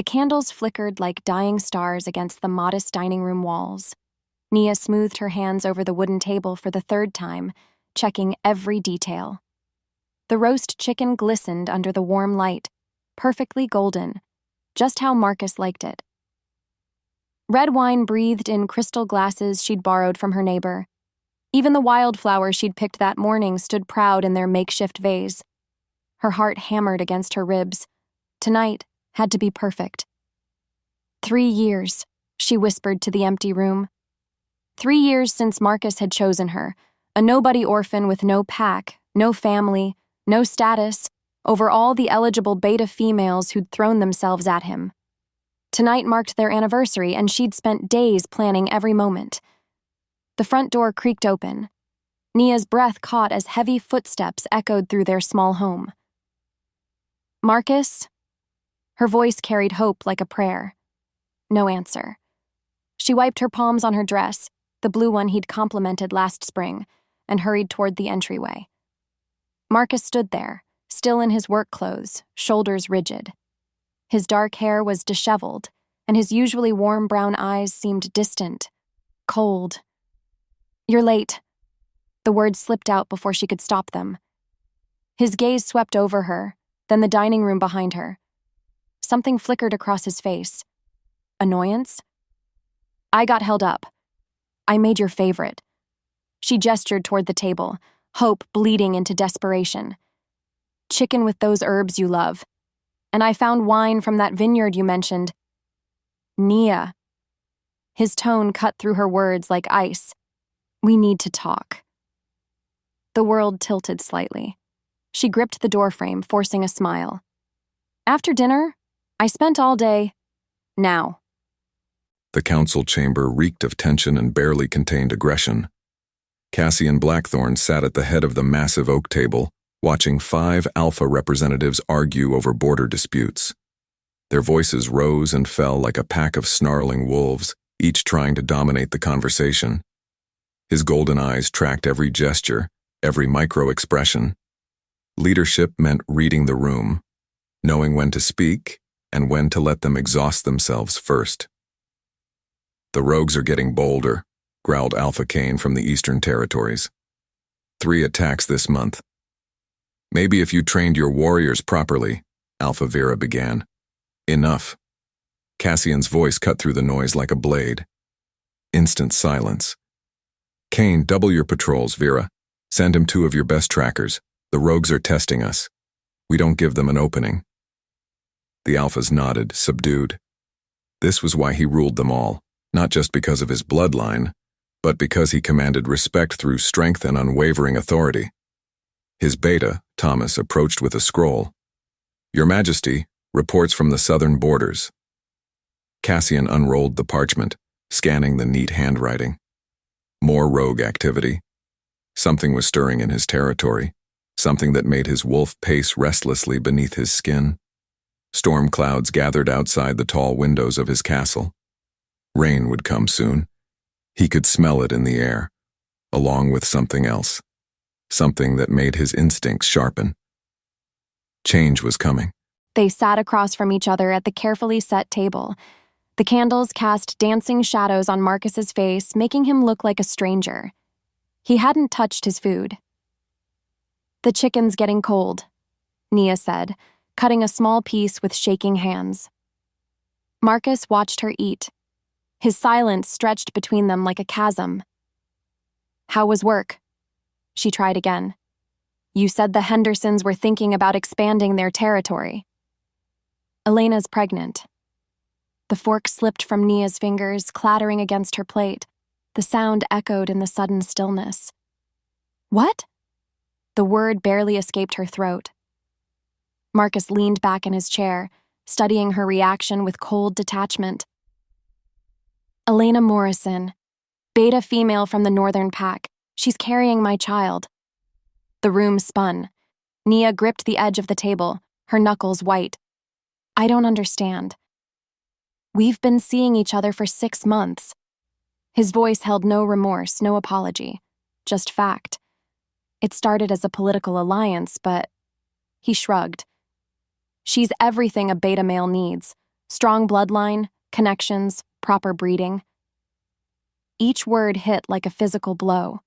The candles flickered like dying stars against the modest dining room walls. Nia smoothed her hands over the wooden table for the third time, checking every detail. The roast chicken glistened under the warm light, perfectly golden, just how Marcus liked it. Red wine breathed in crystal glasses she'd borrowed from her neighbor. Even the wildflowers she'd picked that morning stood proud in their makeshift vase. Her heart hammered against her ribs. Tonight had to be perfect. 3 years, she whispered to the empty room. 3 years since Marcus had chosen her, a nobody orphan with no pack, no family, no status, over all the eligible beta females who'd thrown themselves at him. Tonight marked their anniversary, and she'd spent days planning every moment. The front door creaked open. Nia's breath caught as heavy footsteps echoed through their small home. "Marcus?" Her voice carried hope like a prayer. No answer. She wiped her palms on her dress, the blue one he'd complimented last spring, and hurried toward the entryway. Marcus stood there, still in his work clothes, shoulders rigid. His dark hair was disheveled, and his usually warm brown eyes seemed distant, cold. "You're late." The words slipped out before she could stop them. His gaze swept over her, then the dining room behind her. Something flickered across his face. Annoyance? "I got held up. I made your favorite." She gestured toward the table, hope bleeding into desperation. "Chicken with those herbs you love. And I found wine from that vineyard you mentioned." "Nia." His tone cut through her words like ice. "We need to talk." The world tilted slightly. She gripped the doorframe, forcing a smile. "After dinner, I spent all day. Now." The council chamber reeked of tension and barely contained aggression. Cassian Blackthorn sat at the head of the massive oak table, watching 5 alpha representatives argue over border disputes. Their voices rose and fell like a pack of snarling wolves, each trying to dominate the conversation. His golden eyes tracked every gesture, every micro-expression. Leadership meant reading the room, knowing when to speak and when to let them exhaust themselves first. "The rogues are getting bolder," growled Alpha Kane from the Eastern Territories. 3 attacks this month. "Maybe if you trained your warriors properly," Alpha Vera began. "Enough." Cassian's voice cut through the noise like a blade. Instant silence. "Kane, double your patrols, Vera. Send him 2 of your best trackers. The rogues are testing us. We don't give them an opening." The Alphas nodded, subdued. This was why he ruled them all, not just because of his bloodline, but because he commanded respect through strength and unwavering authority. His beta, Thomas, approached with a scroll. "Your Majesty, reports from the southern borders." Cassian unrolled the parchment, scanning the neat handwriting. More rogue activity. Something was stirring in his territory, something that made his wolf pace restlessly beneath his skin. Storm clouds gathered outside the tall windows of his castle. Rain would come soon. He could smell it in the air, along with something else, something that made his instincts sharpen. Change was coming. They sat across from each other at the carefully set table. The candles cast dancing shadows on Marcus's face, making him look like a stranger. He hadn't touched his food. "The chicken's getting cold," Nia said, cutting a small piece with shaking hands. Marcus watched her eat. His silence stretched between them like a chasm. "How was work?" She tried again. "You said the Hendersons were thinking about expanding their territory." "Elena's pregnant." The fork slipped from Nia's fingers, clattering against her plate. The sound echoed in the sudden stillness. "What?" The word barely escaped her throat. Marcus leaned back in his chair, studying her reaction with cold detachment. "Elena Morrison, beta female from the northern pack. She's carrying my child." The room spun. Nia gripped the edge of the table, her knuckles white. "I don't understand." "We've been seeing each other for 6 months. His voice held no remorse, no apology, just fact. It started as a political alliance, but... He shrugged. "She's everything a beta male needs. Strong bloodline, connections, proper breeding. Each word hit like a physical blow.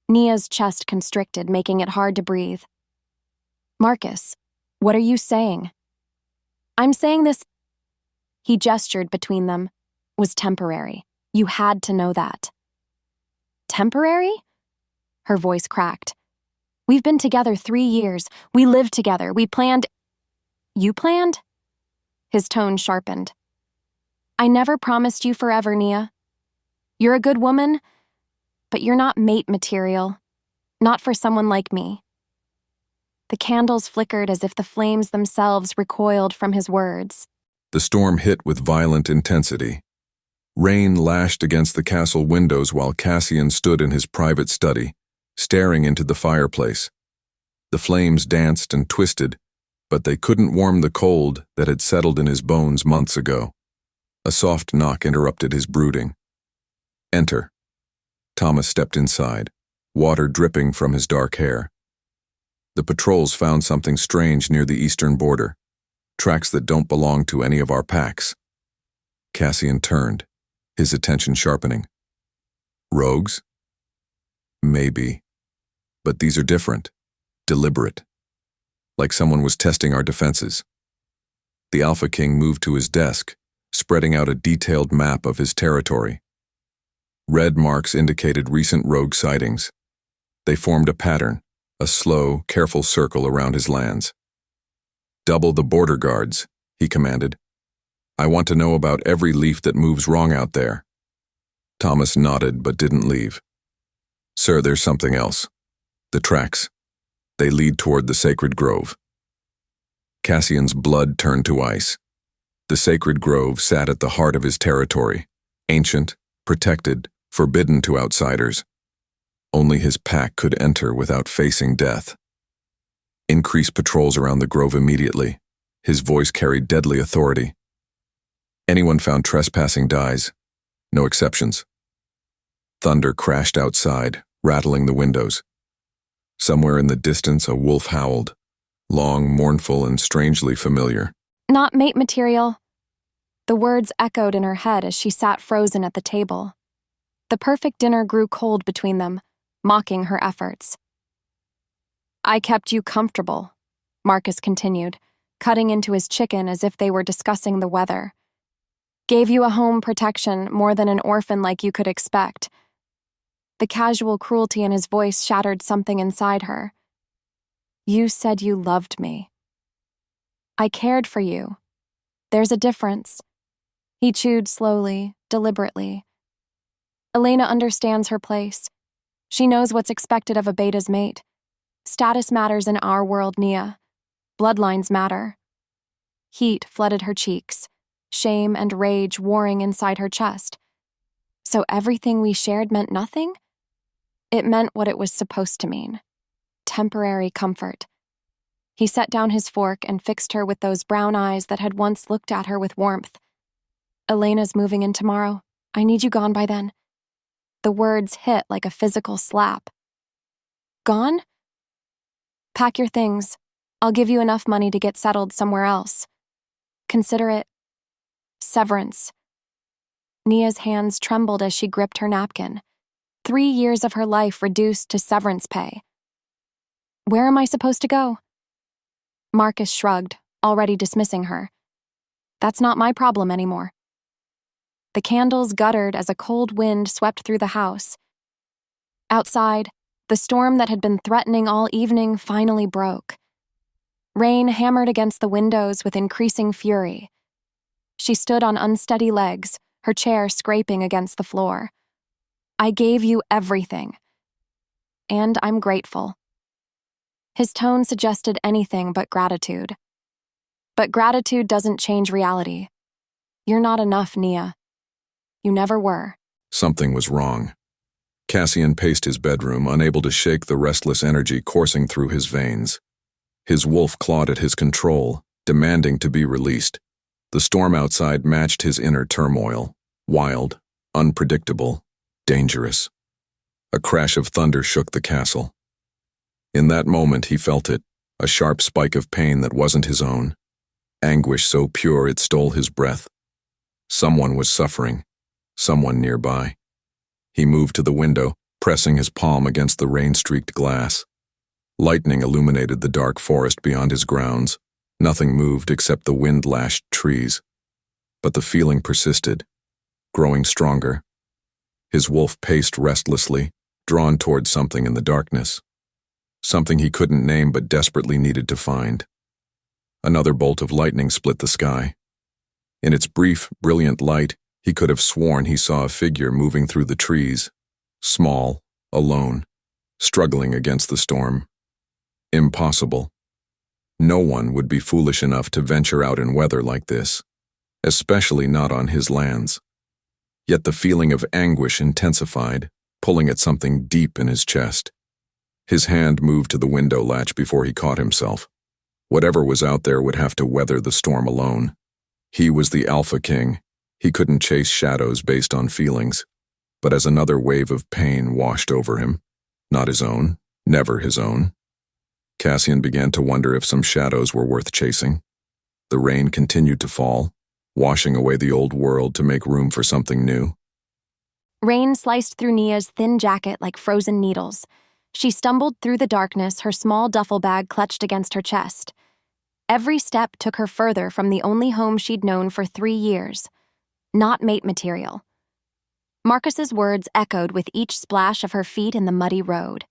Nia's chest constricted, making it hard to breathe. Marcus, what are you saying? I'm saying this, he gestured between them, was temporary. You had to know that. Temporary? Her voice cracked. We've been together 3 years. We lived together. We planned. You planned? His tone sharpened. I never promised you forever, Nia. You're a good woman, but you're not mate material. Not for someone like me. The candles flickered as if the flames themselves recoiled from his words. The storm hit with violent intensity. Rain lashed against the castle windows while Cassian stood in his private study, staring into the fireplace. The flames danced and twisted, but they couldn't warm the cold that had settled in his bones months ago. A soft knock interrupted his brooding. Enter. Thomas stepped inside, water dripping from his dark hair. The patrols found something strange near the eastern border, tracks that don't belong to any of our packs. Cassian turned, his attention sharpening. Rogues? Maybe. But these are different, deliberate. Like someone was testing our defenses. The Alpha King moved to his desk, spreading out a detailed map of his territory. Red marks indicated recent rogue sightings. They formed a pattern, a slow, careful circle around his lands. Double the border guards, he commanded. I want to know about every leaf that moves wrong out there. Thomas nodded but didn't leave. Sir, there's something else. The tracks. They lead toward the sacred grove. Cassian's blood turned to ice. The sacred grove sat at the heart of his territory, ancient, protected, forbidden to outsiders. Only his pack could enter without facing death. Increase patrols around the grove immediately. His voice carried deadly authority. Anyone found trespassing dies. No exceptions. Thunder crashed outside, rattling the windows. Somewhere in the distance, a wolf howled, long, mournful, and strangely familiar. Not mate material. The words echoed in her head as she sat frozen at the table. The perfect dinner grew cold between them, mocking her efforts. I kept you comfortable, Marcus continued, cutting into his chicken as if they were discussing the weather. Gave you a home protection more than an orphan like you could expect. The casual cruelty in his voice shattered something inside her. You said you loved me. I cared for you. There's a difference. He chewed slowly, deliberately. Elena understands her place. She knows what's expected of a beta's mate. Status matters in our world, Nia. Bloodlines matter. Heat flooded her cheeks, shame and rage warring inside her chest. So everything we shared meant nothing? It meant what it was supposed to mean. Temporary comfort. He set down his fork and fixed her with those brown eyes that had once looked at her with warmth. Elena's moving in tomorrow. I need you gone by then. The words hit like a physical slap. Gone? Pack your things. I'll give you enough money to get settled somewhere else. Consider it severance. Nia's hands trembled as she gripped her napkin. 3 years of her life reduced to severance pay. Where am I supposed to go? Marcus shrugged, already dismissing her. That's not my problem anymore. The candles guttered as a cold wind swept through the house. Outside, the storm that had been threatening all evening finally broke. Rain hammered against the windows with increasing fury. She stood on unsteady legs, her chair scraping against the floor. I gave you everything. And I'm grateful. His tone suggested anything but gratitude. But gratitude doesn't change reality. You're not enough, Nia. You never were. Something was wrong. Cassian paced his bedroom, unable to shake the restless energy coursing through his veins. His wolf clawed at his control, demanding to be released. The storm outside matched his inner turmoil. Wild, unpredictable, dangerous. A crash of thunder shook the castle. In that moment he felt it, a sharp spike of pain that wasn't his own. anguish so pure it stole his breath. Someone was suffering, someone nearby. He moved to the window, pressing his palm against the rain-streaked glass. Lightning illuminated the dark forest beyond his grounds. Nothing moved except the wind-lashed trees. But the feeling persisted, growing stronger. His wolf paced restlessly, drawn toward something in the darkness. Something he couldn't name but desperately needed to find. Another bolt of lightning split the sky. In its brief, brilliant light, he could have sworn he saw a figure moving through the trees, small, alone, struggling against the storm. Impossible. No one would be foolish enough to venture out in weather like this, especially not on his lands. Yet the feeling of anguish intensified, pulling at something deep in his chest. His hand moved to the window latch before he caught himself. Whatever was out there would have to weather the storm alone. He was the Alpha King. He couldn't chase shadows based on feelings. But as another wave of pain washed over him, not his own, never his own, Cassian began to wonder if some shadows were worth chasing. The rain continued to fall, washing away the old world to make room for something new. Rain sliced through Nia's thin jacket like frozen needles. She stumbled through the darkness, her small duffel bag clutched against her chest. Every step took her further from the only home she'd known for 3 years. Not mate material. Marcus's words echoed with each splash of her feet in the muddy road.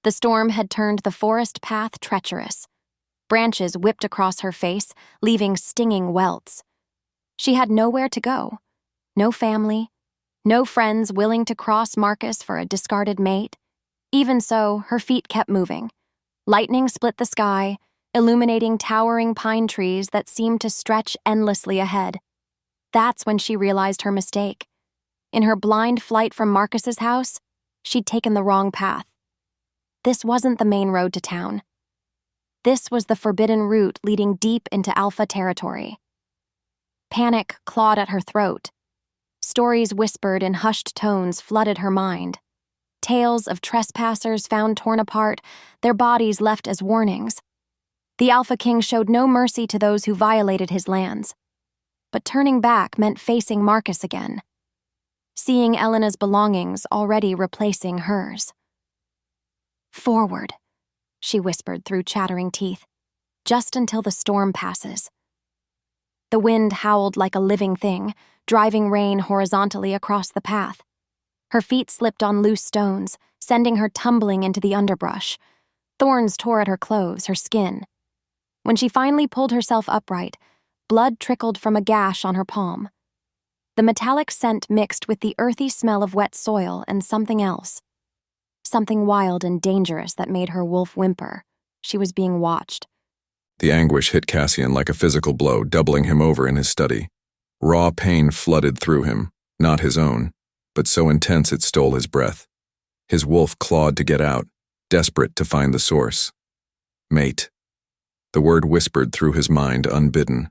The storm had turned the forest path treacherous. Branches whipped across her face, leaving stinging welts. She had nowhere to go. No family. No friends willing to cross Marcus for a discarded mate. Even so, her feet kept moving. Lightning split the sky, illuminating towering pine trees that seemed to stretch endlessly ahead. That's when she realized her mistake. In her blind flight from Marcus's house, she'd taken the wrong path. This wasn't the main road to town. This was the forbidden route leading deep into Alpha territory. Panic clawed at her throat. Stories whispered in hushed tones flooded her mind. Tales of trespassers found torn apart, their bodies left as warnings. The Alpha King showed no mercy to those who violated his lands. But turning back meant facing Marcus again. Seeing Elena's belongings already replacing hers. "Forward," she whispered through chattering teeth, "just until the storm passes." The wind howled like a living thing, driving rain horizontally across the path. Her feet slipped on loose stones, sending her tumbling into the underbrush. Thorns tore at her clothes, her skin. When she finally pulled herself upright, blood trickled from a gash on her palm. The metallic scent mixed with the earthy smell of wet soil and something else. Something wild and dangerous that made her wolf whimper. She was being watched. The anguish hit Cassian like a physical blow, doubling him over in his study. Raw pain flooded through him, not his own, but so intense it stole his breath. His wolf clawed to get out, desperate to find the source. Mate. The word whispered through his mind unbidden.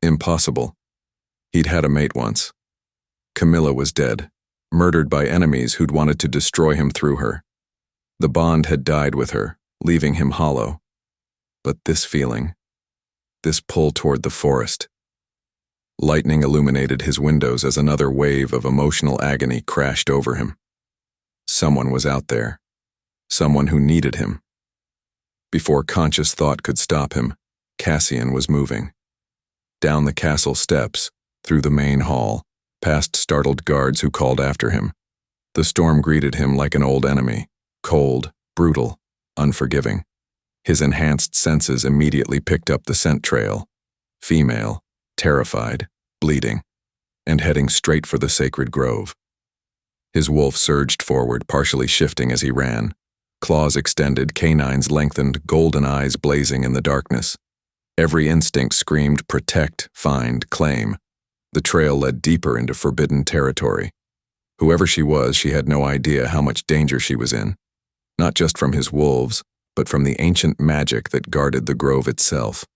Impossible. He'd had a mate once. Camilla was dead, murdered by enemies who'd wanted to destroy him through her. The bond had died with her, leaving him hollow. But this feeling, this pull toward the forest. Lightning illuminated his windows as another wave of emotional agony crashed over him. Someone was out there. Someone who needed him. Before conscious thought could stop him, Cassian was moving. Down the castle steps, through the main hall, past startled guards who called after him. The storm greeted him like an old enemy, cold, brutal, unforgiving. His enhanced senses immediately picked up the scent trail. Female, terrified, bleeding, and heading straight for the sacred grove. His wolf surged forward, partially shifting as he ran. Claws extended, canines lengthened, golden eyes blazing in the darkness. Every instinct screamed protect, find, claim. The trail led deeper into forbidden territory. Whoever she was, she had no idea how much danger she was in. Not just from his wolves, but from the ancient magic that guarded the grove itself.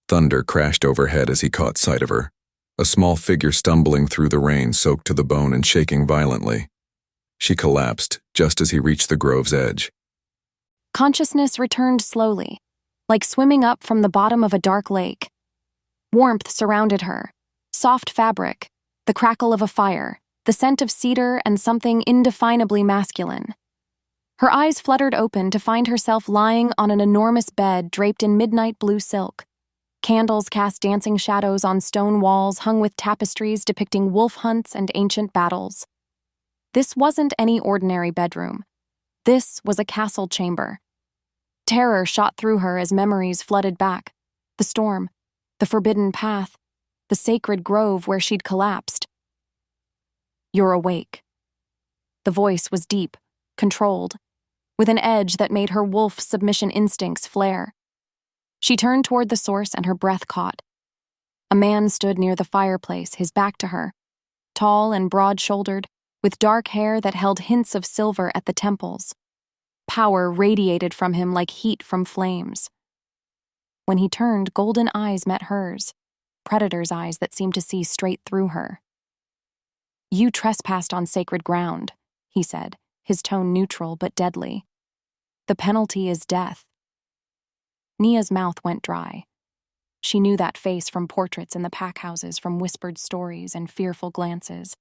Thunder crashed overhead as he caught sight of her. A small figure stumbling through the rain, soaked to the bone and shaking violently. She collapsed just as he reached the grove's edge. Consciousness returned slowly, like swimming up from the bottom of a dark lake. Warmth surrounded her. Soft fabric, the crackle of a fire, the scent of cedar, and something indefinably masculine. Her eyes fluttered open to find herself lying on an enormous bed draped in midnight blue silk. Candles cast dancing shadows on stone walls hung with tapestries depicting wolf hunts and ancient battles. This wasn't any ordinary bedroom. This was a castle chamber. Terror shot through her as memories flooded back. The storm, the forbidden path, the sacred grove where she'd collapsed. "You're awake." The voice was deep, controlled, with an edge that made her wolf submission instincts flare. She turned toward the source and her breath caught. A man stood near the fireplace, his back to her, tall and broad-shouldered, with dark hair that held hints of silver at the temples. Power radiated from him like heat from flames. When he turned, golden eyes met hers, predator's eyes that seemed to see straight through her. "You trespassed on sacred ground," he said, his tone neutral but deadly. "The penalty is death." Nia's mouth went dry. She knew that face from portraits in the pack houses, from whispered stories and fearful glances.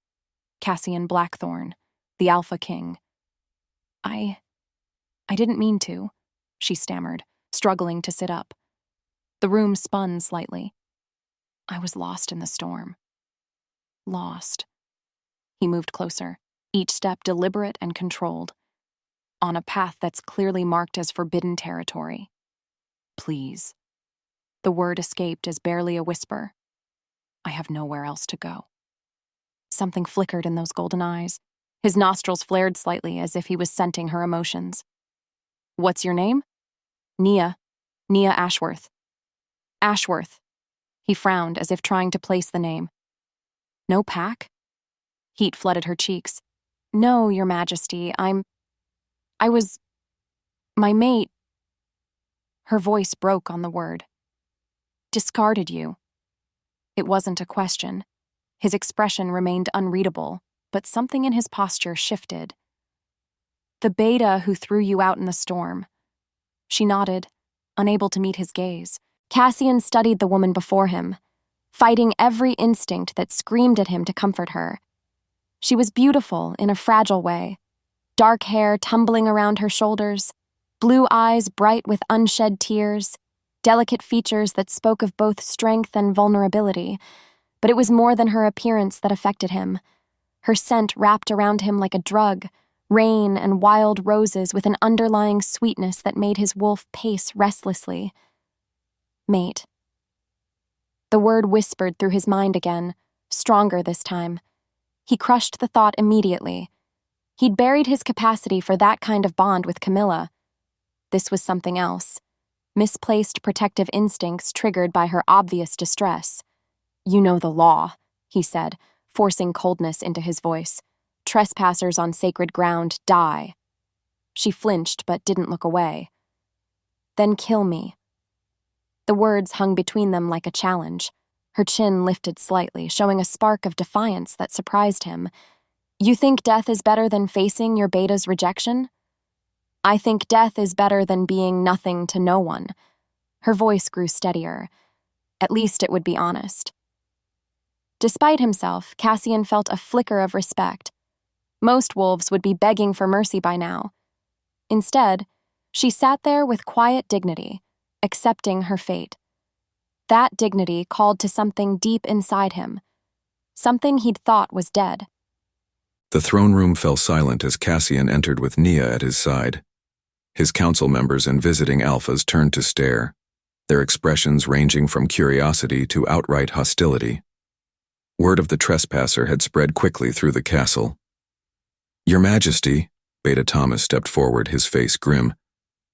Cassian Blackthorn, the Alpha King. I didn't mean to," she stammered, struggling to sit up. The room spun slightly. "I was lost in the storm." Lost. He moved closer, each step deliberate and controlled, on a path that's clearly marked as forbidden territory. "Please." The word escaped as barely a whisper. "I have nowhere else to go." Something flickered in those golden eyes. His nostrils flared slightly as if he was scenting her emotions. "What's your name?" "Nia. Nia Ashworth." "Ashworth." He frowned as if trying to place the name. "No pack?" Heat flooded her cheeks. "No, Your Majesty, I was... my mate..." Her voice broke on the word. "Discarded you." It wasn't a question. His expression remained unreadable, but something in his posture shifted. "The beta who threw you out in the storm." She nodded, unable to meet his gaze. Cassian studied the woman before him, fighting every instinct that screamed at him to comfort her. She was beautiful in a fragile way, dark hair tumbling around her shoulders, blue eyes bright with unshed tears, delicate features that spoke of both strength and vulnerability. But it was more than her appearance that affected him. Her scent wrapped around him like a drug, rain and wild roses with an underlying sweetness that made his wolf pace restlessly. Mate. The word whispered through his mind again, stronger this time. He crushed the thought immediately. He'd buried his capacity for that kind of bond with Camilla. This was something else. Misplaced protective instincts triggered by her obvious distress. "You know the law," he said, forcing coldness into his voice. "Trespassers on sacred ground die." She flinched but didn't look away. "Then kill me." The words hung between them like a challenge. Her chin lifted slightly, showing a spark of defiance that surprised him. "You think death is better than facing your beta's rejection?" "I think death is better than being nothing to no one." Her voice grew steadier. At least it would be honest. Despite himself, Cassian felt a flicker of respect. Most wolves would be begging for mercy by now. Instead, she sat there with quiet dignity, accepting her fate. That dignity called to something deep inside him, something he'd thought was dead. The throne room fell silent as Cassian entered with Nia at his side. His council members and visiting alphas turned to stare, their expressions ranging from curiosity to outright hostility. Word of the trespasser had spread quickly through the castle. "Your Majesty," Beta Thomas stepped forward, his face grim,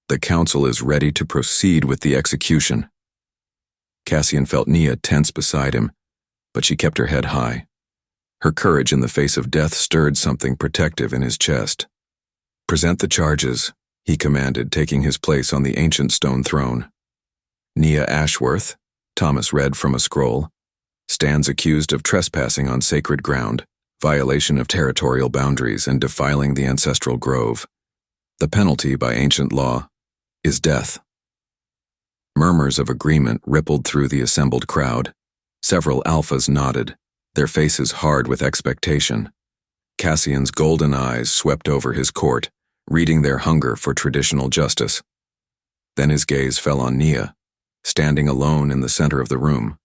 "the council is ready to proceed with the execution." Cassian felt Nia tense beside him, but she kept her head high. Her courage in the face of death stirred something protective in his chest. "Present the charges," he commanded, taking his place on the ancient stone throne. "Nia Ashworth," Thomas read from a scroll, "stands accused of trespassing on sacred ground, violation of territorial boundaries, and defiling the ancestral grove. The penalty by ancient law is death." Murmurs of agreement rippled through the assembled crowd, Several alphas nodded, their faces hard with expectation. Cassian's golden eyes swept over his court, reading their hunger for traditional justice. Then his gaze fell on Nia, standing alone in the center of the room.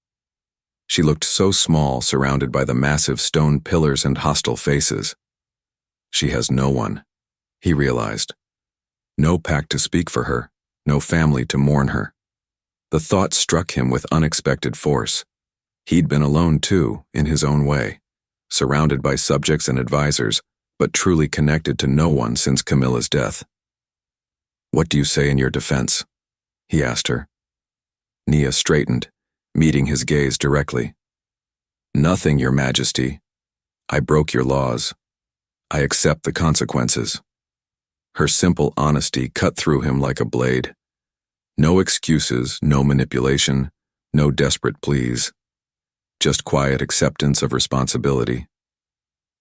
She looked so small, surrounded by the massive stone pillars and hostile faces. She has no one, he realized. No pack to speak for her, no family to mourn her. The thought struck him with unexpected force. He'd been alone too, in his own way, surrounded by subjects and advisors, but truly connected to no one since Camilla's death. "What do you say in your defense?" he asked her. Nia straightened, meeting his gaze directly. "Nothing, Your Majesty. I broke your laws. I accept the consequences." Her simple honesty cut through him like a blade. No excuses, no manipulation, no desperate pleas. Just quiet acceptance of responsibility.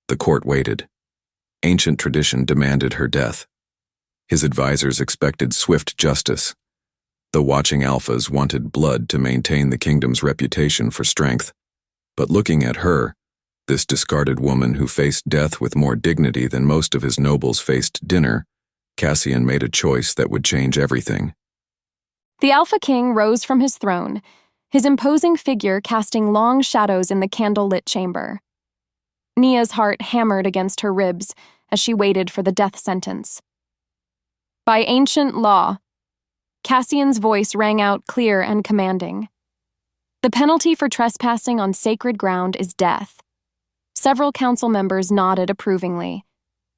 The court waited. Ancient tradition demanded her death. His advisors expected swift justice. The watching alphas wanted blood to maintain the kingdom's reputation for strength. But looking at her, this discarded woman who faced death with more dignity than most of his nobles faced dinner, Cassian made a choice that would change everything. The Alpha King rose from his throne, his imposing figure casting long shadows in the candle-lit chamber. Nia's heart hammered against her ribs as she waited for the death sentence. "By ancient law," Cassian's voice rang out clear and commanding. "The penalty for trespassing on sacred ground is death." Several council members nodded approvingly.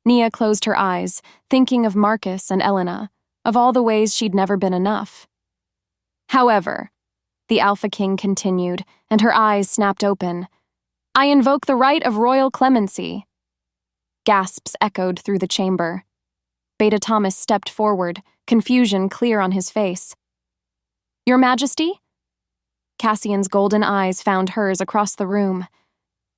Nia closed her eyes, thinking of Marcus and Elena, of all the ways she'd never been enough. "However," the Alpha King continued, and her eyes snapped open, "I invoke the right of royal clemency." Gasps echoed through the chamber. Beta Thomas stepped forward, confusion clear on his face. "Your Majesty?" Cassian's golden eyes found hers across the room.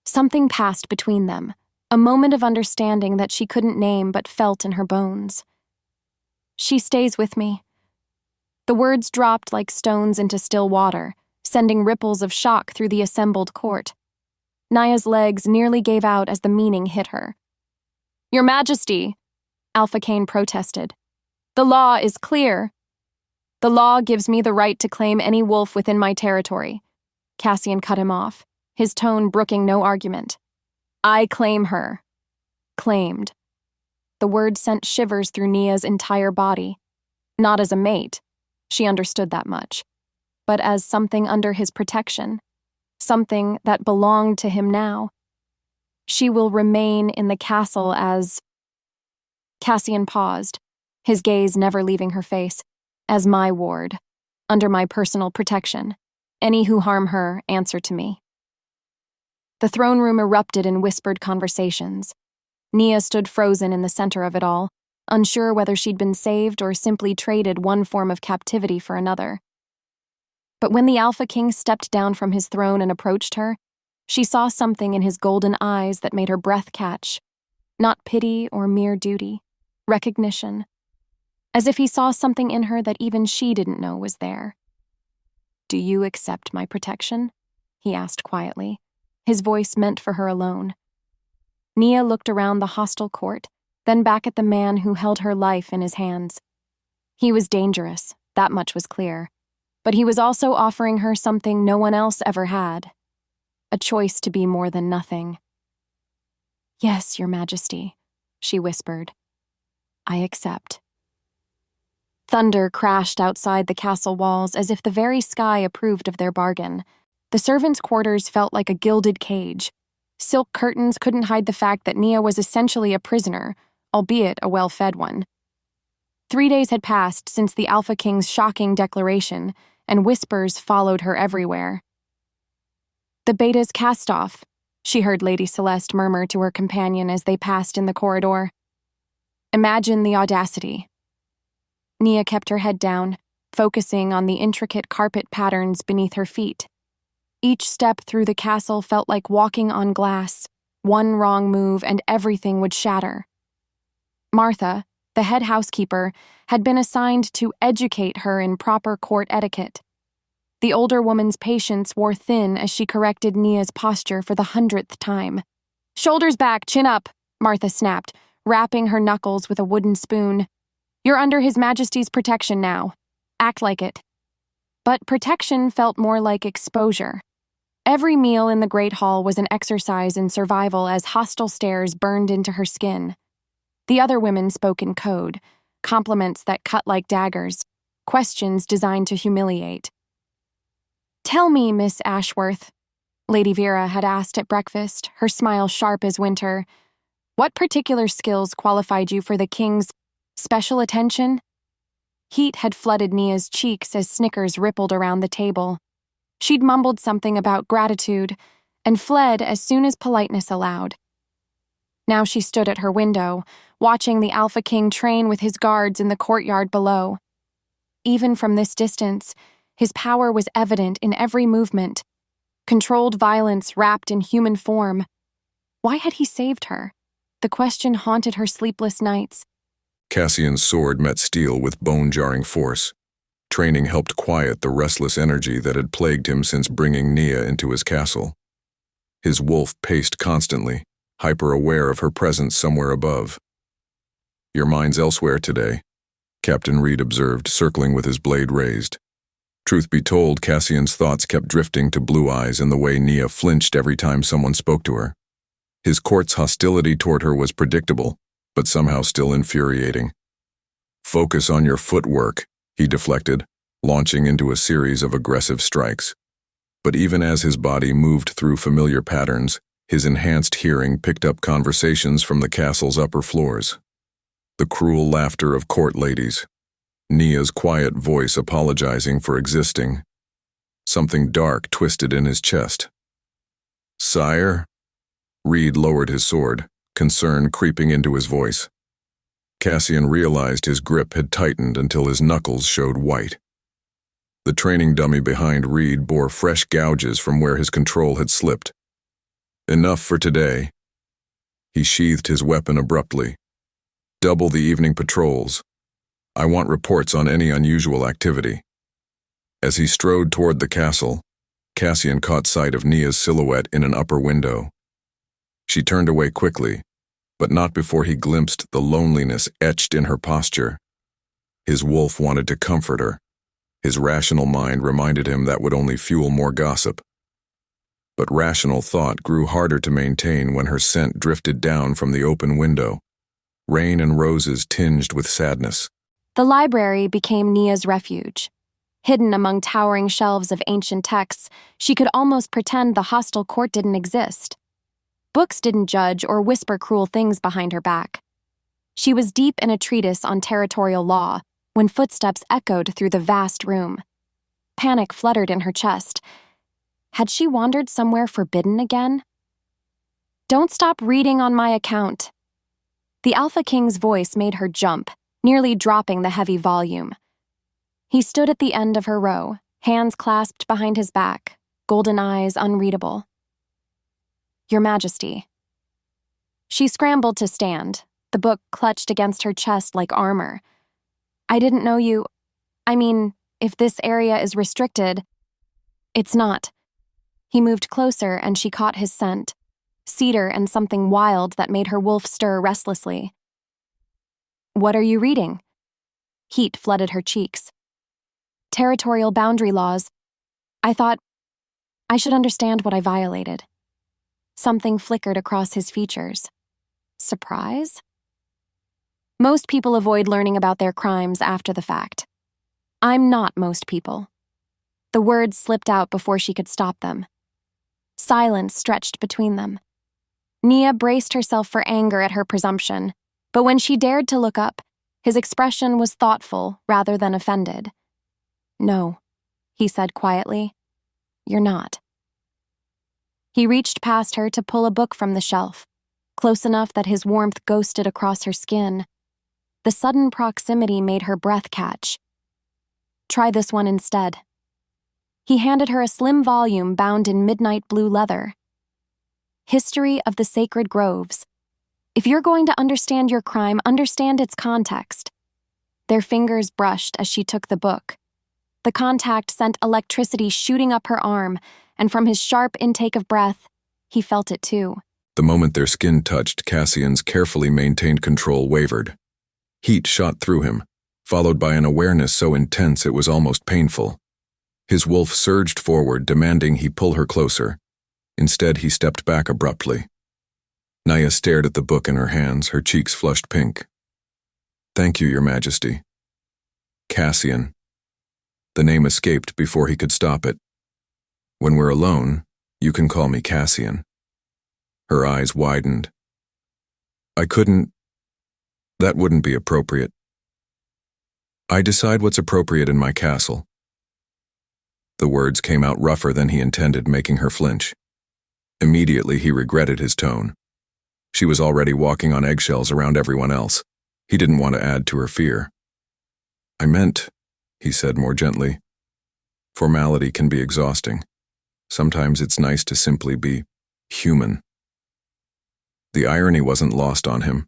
Something passed between them, a moment of understanding that she couldn't name but felt in her bones. "She stays with me." The words dropped like stones into still water, sending ripples of shock through the assembled court. Nia's legs nearly gave out as the meaning hit her. "Your Majesty," Alpha Cain protested, "the law is clear." "The law gives me the right to claim any wolf within my territory." Cassian cut him off, his tone brooking no argument. "I claim her." Claimed. The word sent shivers through Nia's entire body. Not as a mate, she understood that much, but as something under his protection, something that belonged to him now. "She will remain in the castle as—" Cassian paused, his gaze never leaving her face, "as my ward, under my personal protection. Any who harm her answer to me." The throne room erupted in whispered conversations. Nia stood frozen in the center of it all, unsure whether she'd been saved or simply traded one form of captivity for another. But when the Alpha King stepped down from his throne and approached her, she saw something in his golden eyes that made her breath catch. Not pity or mere duty, recognition. As if he saw something in her that even she didn't know was there. "Do you accept my protection?" he asked quietly, his voice meant for her alone. Nia looked around the hostile court, then back at the man who held her life in his hands. He was dangerous, that much was clear, but he was also offering her something no one else ever had. A choice to be more than nothing. "Yes, Your Majesty," she whispered. "I accept." Thunder crashed outside the castle walls as if the very sky approved of their bargain. The servants' quarters felt like a gilded cage. Silk curtains couldn't hide the fact that Nia was essentially a prisoner, albeit a well-fed one. 3 days had passed since the Alpha King's shocking declaration, and whispers followed her everywhere. "The Beta's cast off," she heard Lady Celeste murmur to her companion as they passed in the corridor. "Imagine the audacity." Nia kept her head down, focusing on the intricate carpet patterns beneath her feet. Each step through the castle felt like walking on glass. One wrong move and everything would shatter. Martha, the head housekeeper, had been assigned to educate her in proper court etiquette. The older woman's patience wore thin as she corrected Nia's posture for the 100th time. "Shoulders back, chin up," Martha snapped, rapping her knuckles with a wooden spoon. "You're under His Majesty's protection now. Act like it." But protection felt more like exposure. Every meal in the Great Hall was an exercise in survival as hostile stares burned into her skin. The other women spoke in code, compliments that cut like daggers, questions designed to humiliate. "Tell me, Miss Ashworth," Lady Vera had asked at breakfast, her smile sharp as winter, "what particular skills qualified you for the King's special attention?" Heat had flooded Nia's cheeks as snickers rippled around the table. She'd mumbled something about gratitude and fled as soon as politeness allowed. Now she stood at her window, watching the Alpha King train with his guards in the courtyard below. Even from this distance, his power was evident in every movement. Controlled violence wrapped in human form. Why had he saved her? The question haunted her sleepless nights. Cassian's sword met steel with bone-jarring force. Training helped quiet the restless energy that had plagued him since bringing Nia into his castle. His wolf paced constantly, hyper-aware of her presence somewhere above. "Your mind's elsewhere today," Captain Reed observed, circling with his blade raised. Truth be told, Cassian's thoughts kept drifting to Blue Eyes and the way Nia flinched every time someone spoke to her. His court's hostility toward her was predictable, but somehow still infuriating. "Focus on your footwork," he deflected, launching into a series of aggressive strikes. But even as his body moved through familiar patterns, his enhanced hearing picked up conversations from the castle's upper floors. The cruel laughter of court ladies. Nia's quiet voice apologizing for existing. Something dark twisted in his chest. "Sire?" Reed lowered his sword, concern creeping into his voice. Cassian realized his grip had tightened until his knuckles showed white. The training dummy behind Reed bore fresh gouges from where his control had slipped. "Enough for today." He sheathed his weapon abruptly. "Double the evening patrols. I want reports on any unusual activity." As he strode toward the castle, Cassian caught sight of Nia's silhouette in an upper window. She turned away quickly, but not before he glimpsed the loneliness etched in her posture. His wolf wanted to comfort her. His rational mind reminded him that would only fuel more gossip. But rational thought grew harder to maintain when her scent drifted down from the open window, rain and roses tinged with sadness. The library became Nia's refuge. Hidden among towering shelves of ancient texts, she could almost pretend the hostile court didn't exist. Books didn't judge or whisper cruel things behind her back. She was deep in a treatise on territorial law when footsteps echoed through the vast room. Panic fluttered in her chest. Had she wandered somewhere forbidden again? "Don't stop reading on my account." The Alpha King's voice made her jump, nearly dropping the heavy volume. He stood at the end of her row, hands clasped behind his back, golden eyes unreadable. "Your Majesty." She scrambled to stand, the book clutched against her chest like armor. "I didn't know you. I mean, if this area is restricted..." "It's not." He moved closer and she caught his scent, cedar and something wild that made her wolf stir restlessly. "What are you reading?" Heat flooded her cheeks. "Territorial boundary laws. I thought I should understand what I violated." Something flickered across his features. Surprise? Most people avoid learning about their crimes after the fact. I'm not most people. The words slipped out before she could stop them. Silence stretched between them. Nia braced herself for anger at her presumption, but when she dared to look up, his expression was thoughtful rather than offended. "No," he said quietly. "You're not." He reached past her to pull a book from the shelf, close enough that his warmth ghosted across her skin. The sudden proximity made her breath catch. "Try this one instead." He handed her a slim volume bound in midnight blue leather. "History of the Sacred Groves. If you're going to understand your crime, understand its context." Their fingers brushed as she took the book. The contact sent electricity shooting up her arm, and from his sharp intake of breath, he felt it too. The moment their skin touched, Cassian's carefully maintained control wavered. Heat shot through him, followed by an awareness so intense it was almost painful. His wolf surged forward, demanding he pull her closer. Instead, he stepped back abruptly. Nia stared at the book in her hands, her cheeks flushed pink. "Thank you, Your Majesty." "Cassian." The name escaped before he could stop it. "When we're alone, you can call me Cassian." Her eyes widened. That wouldn't be appropriate. I decide what's appropriate in my castle." The words came out rougher than he intended, making her flinch. Immediately, he regretted his tone. She was already walking on eggshells around everyone else. He didn't want to add to her fear. "I meant," he said more gently, "formality can be exhausting. Sometimes it's nice to simply be human." The irony wasn't lost on him.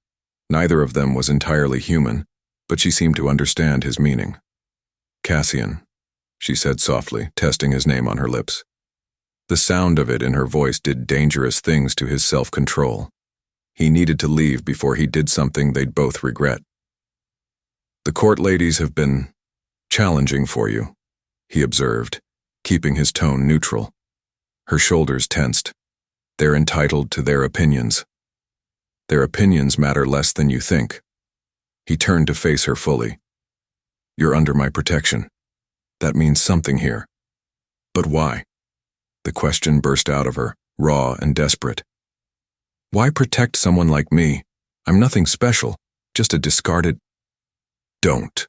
Neither of them was entirely human, but she seemed to understand his meaning. "Cassian," she said softly, testing his name on her lips. The sound of it in her voice did dangerous things to his self-control. He needed to leave before he did something they'd both regret. "The court ladies have been challenging for you," he observed, keeping his tone neutral. Her shoulders tensed. "They're entitled to their opinions. Their opinions matter less than you think." He turned to face her fully. "You're under my protection. That means something here." "But why?" The question burst out of her, raw and desperate. "Why protect someone like me? I'm nothing special, just a discarded—" "Don't."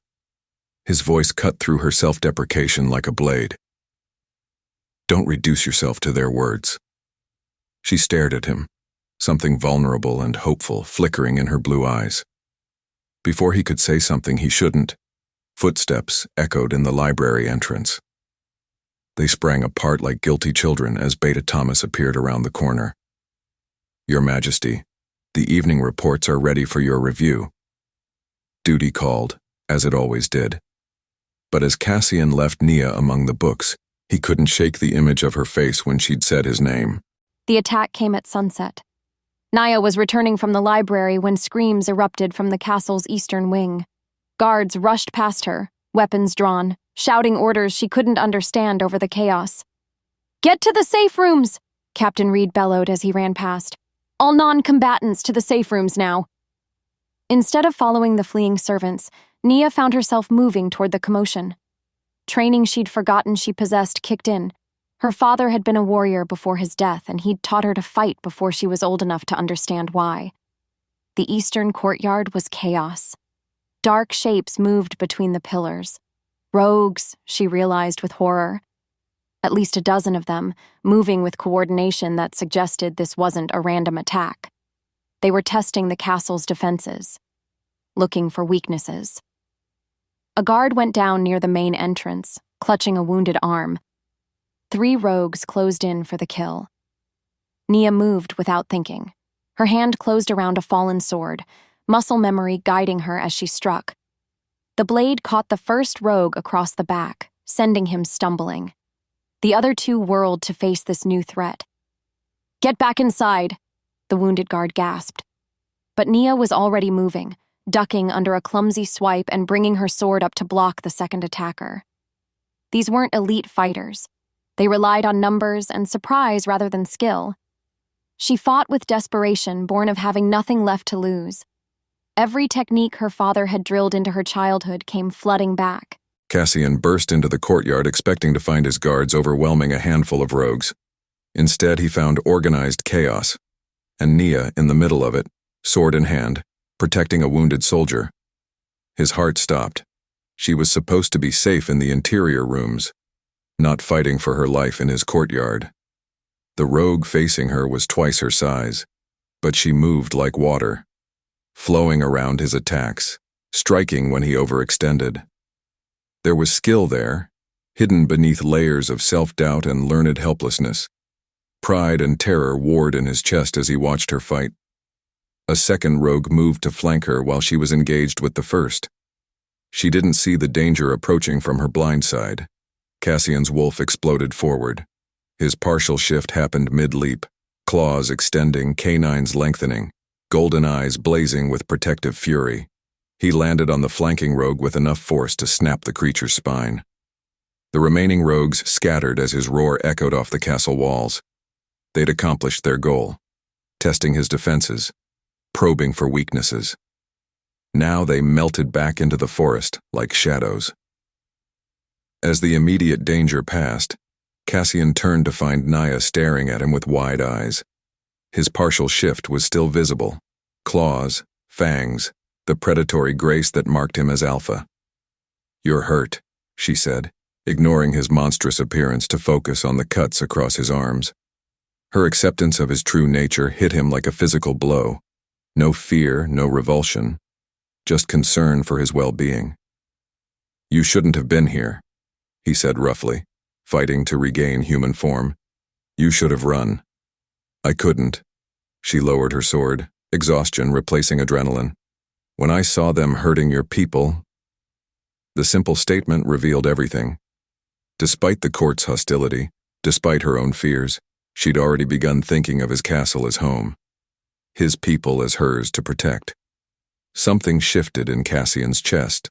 His voice cut through her self-deprecation like a blade. "Don't reduce yourself to their words." She stared at him, something vulnerable and hopeful flickering in her blue eyes. Before he could say something he shouldn't, footsteps echoed in the library entrance. They sprang apart like guilty children as Beta Thomas appeared around the corner. "Your Majesty, the evening reports are ready for your review." Duty called, as it always did. But as Cassian left Nia among the books, he couldn't shake the image of her face when she'd said his name. The attack came at sunset. Nia was returning from the library when screams erupted from the castle's eastern wing. Guards rushed past her, weapons drawn, shouting orders she couldn't understand over the chaos. "Get to the safe rooms!" Captain Reed bellowed as he ran past. "All non-combatants to the safe rooms now." Instead of following the fleeing servants, Nia found herself moving toward the commotion. Training she'd forgotten she possessed kicked in. Her father had been a warrior before his death, and he'd taught her to fight before she was old enough to understand why. The eastern courtyard was chaos. Dark shapes moved between the pillars. Rogues, she realized with horror. At least a dozen of them, moving with coordination that suggested this wasn't a random attack. They were testing the castle's defenses, looking for weaknesses. A guard went down near the main entrance, clutching a wounded arm. 3 rogues closed in for the kill. Nia moved without thinking. Her hand closed around a fallen sword, muscle memory guiding her as she struck. The blade caught the first rogue across the back, sending him stumbling. The other 2 whirled to face this new threat. "Get back inside," the wounded guard gasped. But Nia was already moving, ducking under a clumsy swipe and bringing her sword up to block the second attacker. These weren't elite fighters. They relied on numbers and surprise rather than skill. She fought with desperation, born of having nothing left to lose. Every technique her father had drilled into her childhood came flooding back. Cassian burst into the courtyard expecting to find his guards overwhelming a handful of rogues. Instead, he found organized chaos, and Nia in the middle of it, sword in hand, protecting a wounded soldier. His heart stopped. She was supposed to be safe in the interior rooms, not fighting for her life in his courtyard. The rogue facing her was twice her size, but she moved like water, flowing around his attacks, striking when he overextended. There was skill there, hidden beneath layers of self-doubt and learned helplessness. Pride and terror warred in his chest as he watched her fight. A second rogue moved to flank her while she was engaged with the first. She didn't see the danger approaching from her blind side. Cassian's wolf exploded forward. His partial shift happened mid-leap, claws extending, canines lengthening, golden eyes blazing with protective fury. He landed on the flanking rogue with enough force to snap the creature's spine. The remaining rogues scattered as his roar echoed off the castle walls. They'd accomplished their goal, testing his defenses, probing for weaknesses. Now they melted back into the forest like shadows. As the immediate danger passed, Cassian turned to find Nia staring at him with wide eyes. His partial shift was still visible. Claws, fangs, the predatory grace that marked him as alpha. "You're hurt," she said, ignoring his monstrous appearance to focus on the cuts across his arms. Her acceptance of his true nature hit him like a physical blow. No fear, no revulsion, just concern for his well-being. "You shouldn't have been here," he said roughly, fighting to regain human form. "You should have run." "I couldn't." She lowered her sword, exhaustion replacing adrenaline. "When I saw them hurting your people..." The simple statement revealed everything. Despite the court's hostility, despite her own fears, she'd already begun thinking of his castle as home. His people as hers to protect. Something shifted in Cassian's chest,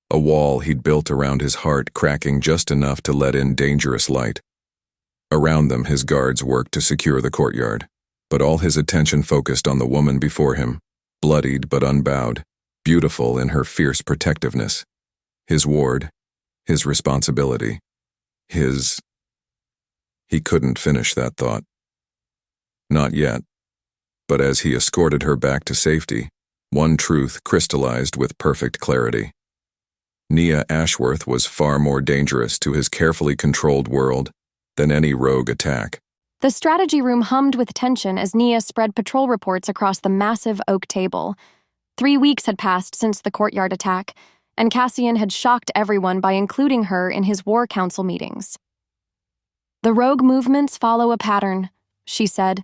a wall he'd built around his heart cracking just enough to let in dangerous light. Around them his guards worked to secure the courtyard, but all his attention focused on the woman before him, bloodied but unbowed, beautiful in her fierce protectiveness. His ward, his responsibility, his... He couldn't finish that thought. Not yet. But as he escorted her back to safety, one truth crystallized with perfect clarity. Nia Ashworth was far more dangerous to his carefully controlled world than any rogue attack. The strategy room hummed with tension as Nia spread patrol reports across the massive oak table. 3 weeks had passed since the courtyard attack, and Cassian had shocked everyone by including her in his war council meetings. "The rogue movements follow a pattern," she said,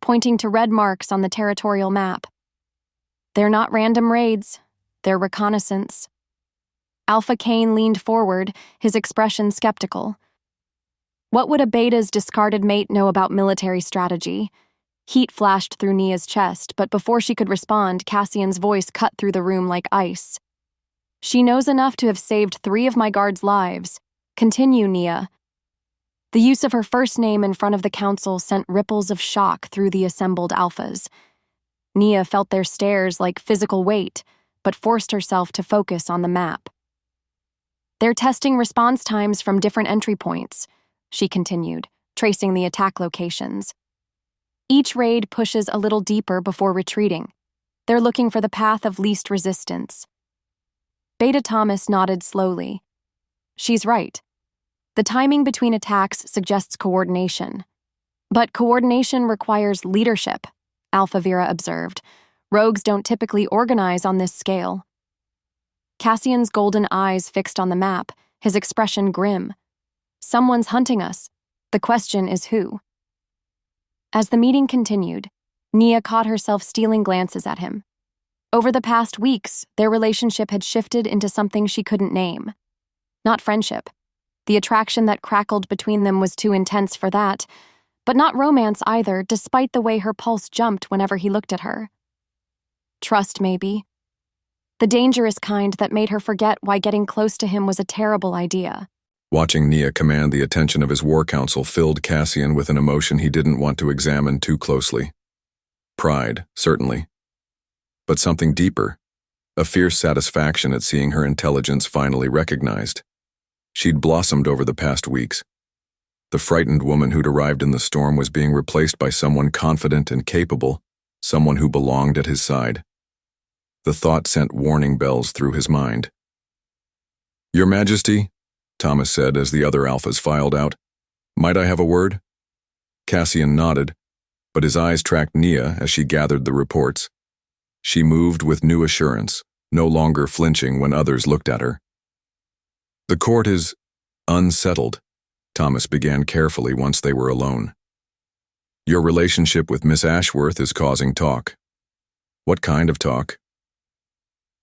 pointing to red marks on the territorial map. "They're not random raids, they're reconnaissance." Alpha Cain leaned forward, his expression skeptical. What would a beta's discarded mate know about military strategy? Heat flashed through Nia's chest, but before she could respond, Cassian's voice cut through the room like ice. "She knows enough to have saved 3 of my guards' lives. Continue, Nia." The use of her first name in front of the council sent ripples of shock through the assembled alphas. Nia felt their stares like physical weight, but forced herself to focus on the map. "They're testing response times from different entry points," she continued, tracing the attack locations. "Each raid pushes a little deeper before retreating. They're looking for the path of least resistance." Beta Thomas nodded slowly. "She's right. The timing between attacks suggests coordination. But coordination requires leadership," Alpha Vera observed. "Rogues don't typically organize on this scale." Cassian's golden eyes fixed on the map, his expression grim. "Someone's hunting us. The question is who?" As the meeting continued, Nia caught herself stealing glances at him. Over the past weeks, their relationship had shifted into something she couldn't name. Not friendship. The attraction that crackled between them was too intense for that, but not romance either, despite the way her pulse jumped whenever he looked at her. Trust, maybe. The dangerous kind that made her forget why getting close to him was a terrible idea. Watching Nia command the attention of his war council filled Cassian with an emotion he didn't want to examine too closely. Pride, certainly. But something deeper, a fierce satisfaction at seeing her intelligence finally recognized. She'd blossomed over the past weeks. The frightened woman who'd arrived in the storm was being replaced by someone confident and capable, someone who belonged at his side. The thought sent warning bells through his mind. "Your Majesty," Thomas said as the other alphas filed out, "might I have a word?" Cassian nodded, but his eyes tracked Nia as she gathered the reports. She moved with new assurance, no longer flinching when others looked at her. "The court is unsettled," Thomas began carefully once they were alone. "Your relationship with Miss Ashworth is causing talk." "What kind of talk?"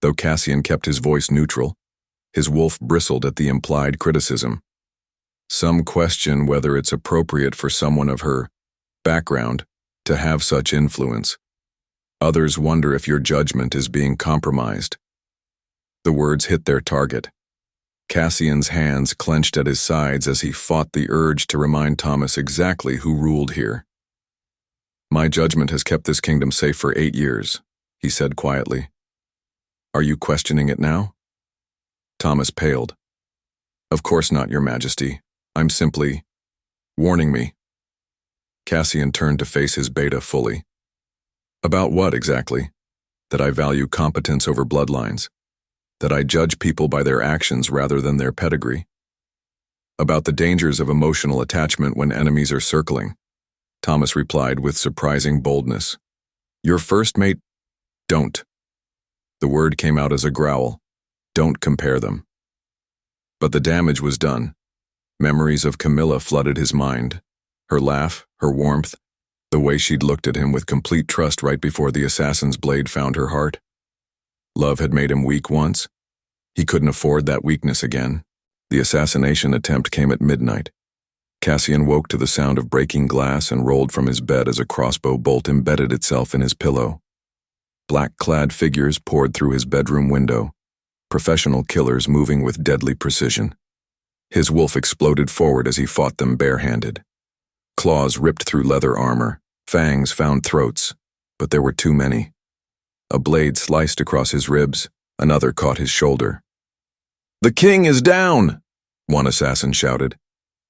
Though Cassian kept his voice neutral, his wolf bristled at the implied criticism. Some question whether it's appropriate for someone of her background to have such influence. Others wonder if your judgment is being compromised. The words hit their target. Cassian's hands clenched at his sides as he fought the urge to remind Thomas exactly who ruled here. "My judgment has kept this kingdom safe for 8 years," he said quietly. "Are you questioning it now?" Thomas paled. "Of course not, Your Majesty. I'm simply warning me." Cassian turned to face his beta fully. "About what exactly? That I value competence over bloodlines? That I judge people by their actions rather than their pedigree? About the dangers of emotional attachment when enemies are circling?" Thomas replied with surprising boldness. "Your first mate, don't." The word came out as a growl. Don't compare them. But the damage was done. Memories of Camilla flooded his mind. Her laugh, her warmth, the way she'd looked at him with complete trust right before the assassin's blade found her heart. Love had made him weak once. He couldn't afford that weakness again. The assassination attempt came at midnight. Cassian woke to the sound of breaking glass and rolled from his bed as a crossbow bolt embedded itself in his pillow. Black-clad figures poured through his bedroom window, professional killers moving with deadly precision. His wolf exploded forward as he fought them barehanded. Claws ripped through leather armor, fangs found throats, but there were too many. A blade sliced across his ribs, another caught his shoulder. "The king is down!" one assassin shouted.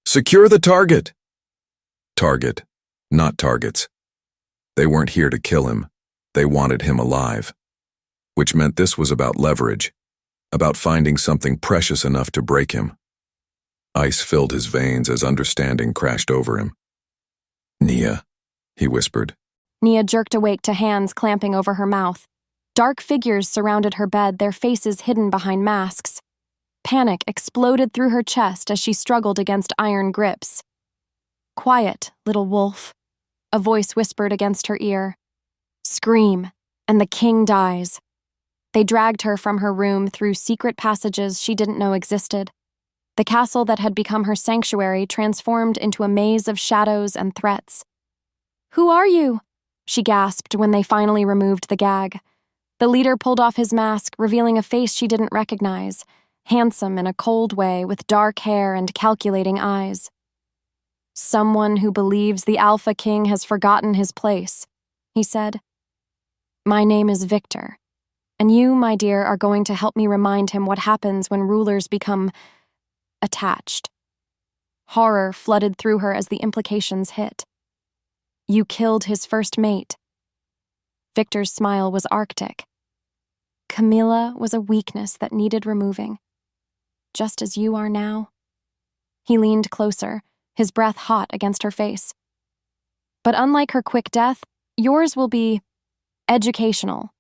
"Secure the target!" Target, not targets. They weren't here to kill him. They wanted him alive. Which meant this was about leverage, about finding something precious enough to break him. Ice filled his veins as understanding crashed over him. "Nia," he whispered. Nia jerked awake to hands clamping over her mouth. Dark figures surrounded her bed, their faces hidden behind masks. Panic exploded through her chest as she struggled against iron grips. "Quiet, little wolf," a voice whispered against her ear. "Scream, and the king dies." They dragged her from her room through secret passages she didn't know existed. The castle that had become her sanctuary transformed into a maze of shadows and threats. "Who are you?" she gasped when they finally removed the gag. The leader pulled off his mask, revealing a face she didn't recognize, handsome in a cold way with dark hair and calculating eyes. "Someone who believes the Alpha King has forgotten his place," he said. "My name is Victor, and you, my dear, are going to help me remind him what happens when rulers become attached." Horror flooded through her as the implications hit. "You killed his first mate." Victor's smile was arctic. "Camilla was a weakness that needed removing. Just as you are now." He leaned closer, his breath hot against her face. "But unlike her quick death, yours will be educational.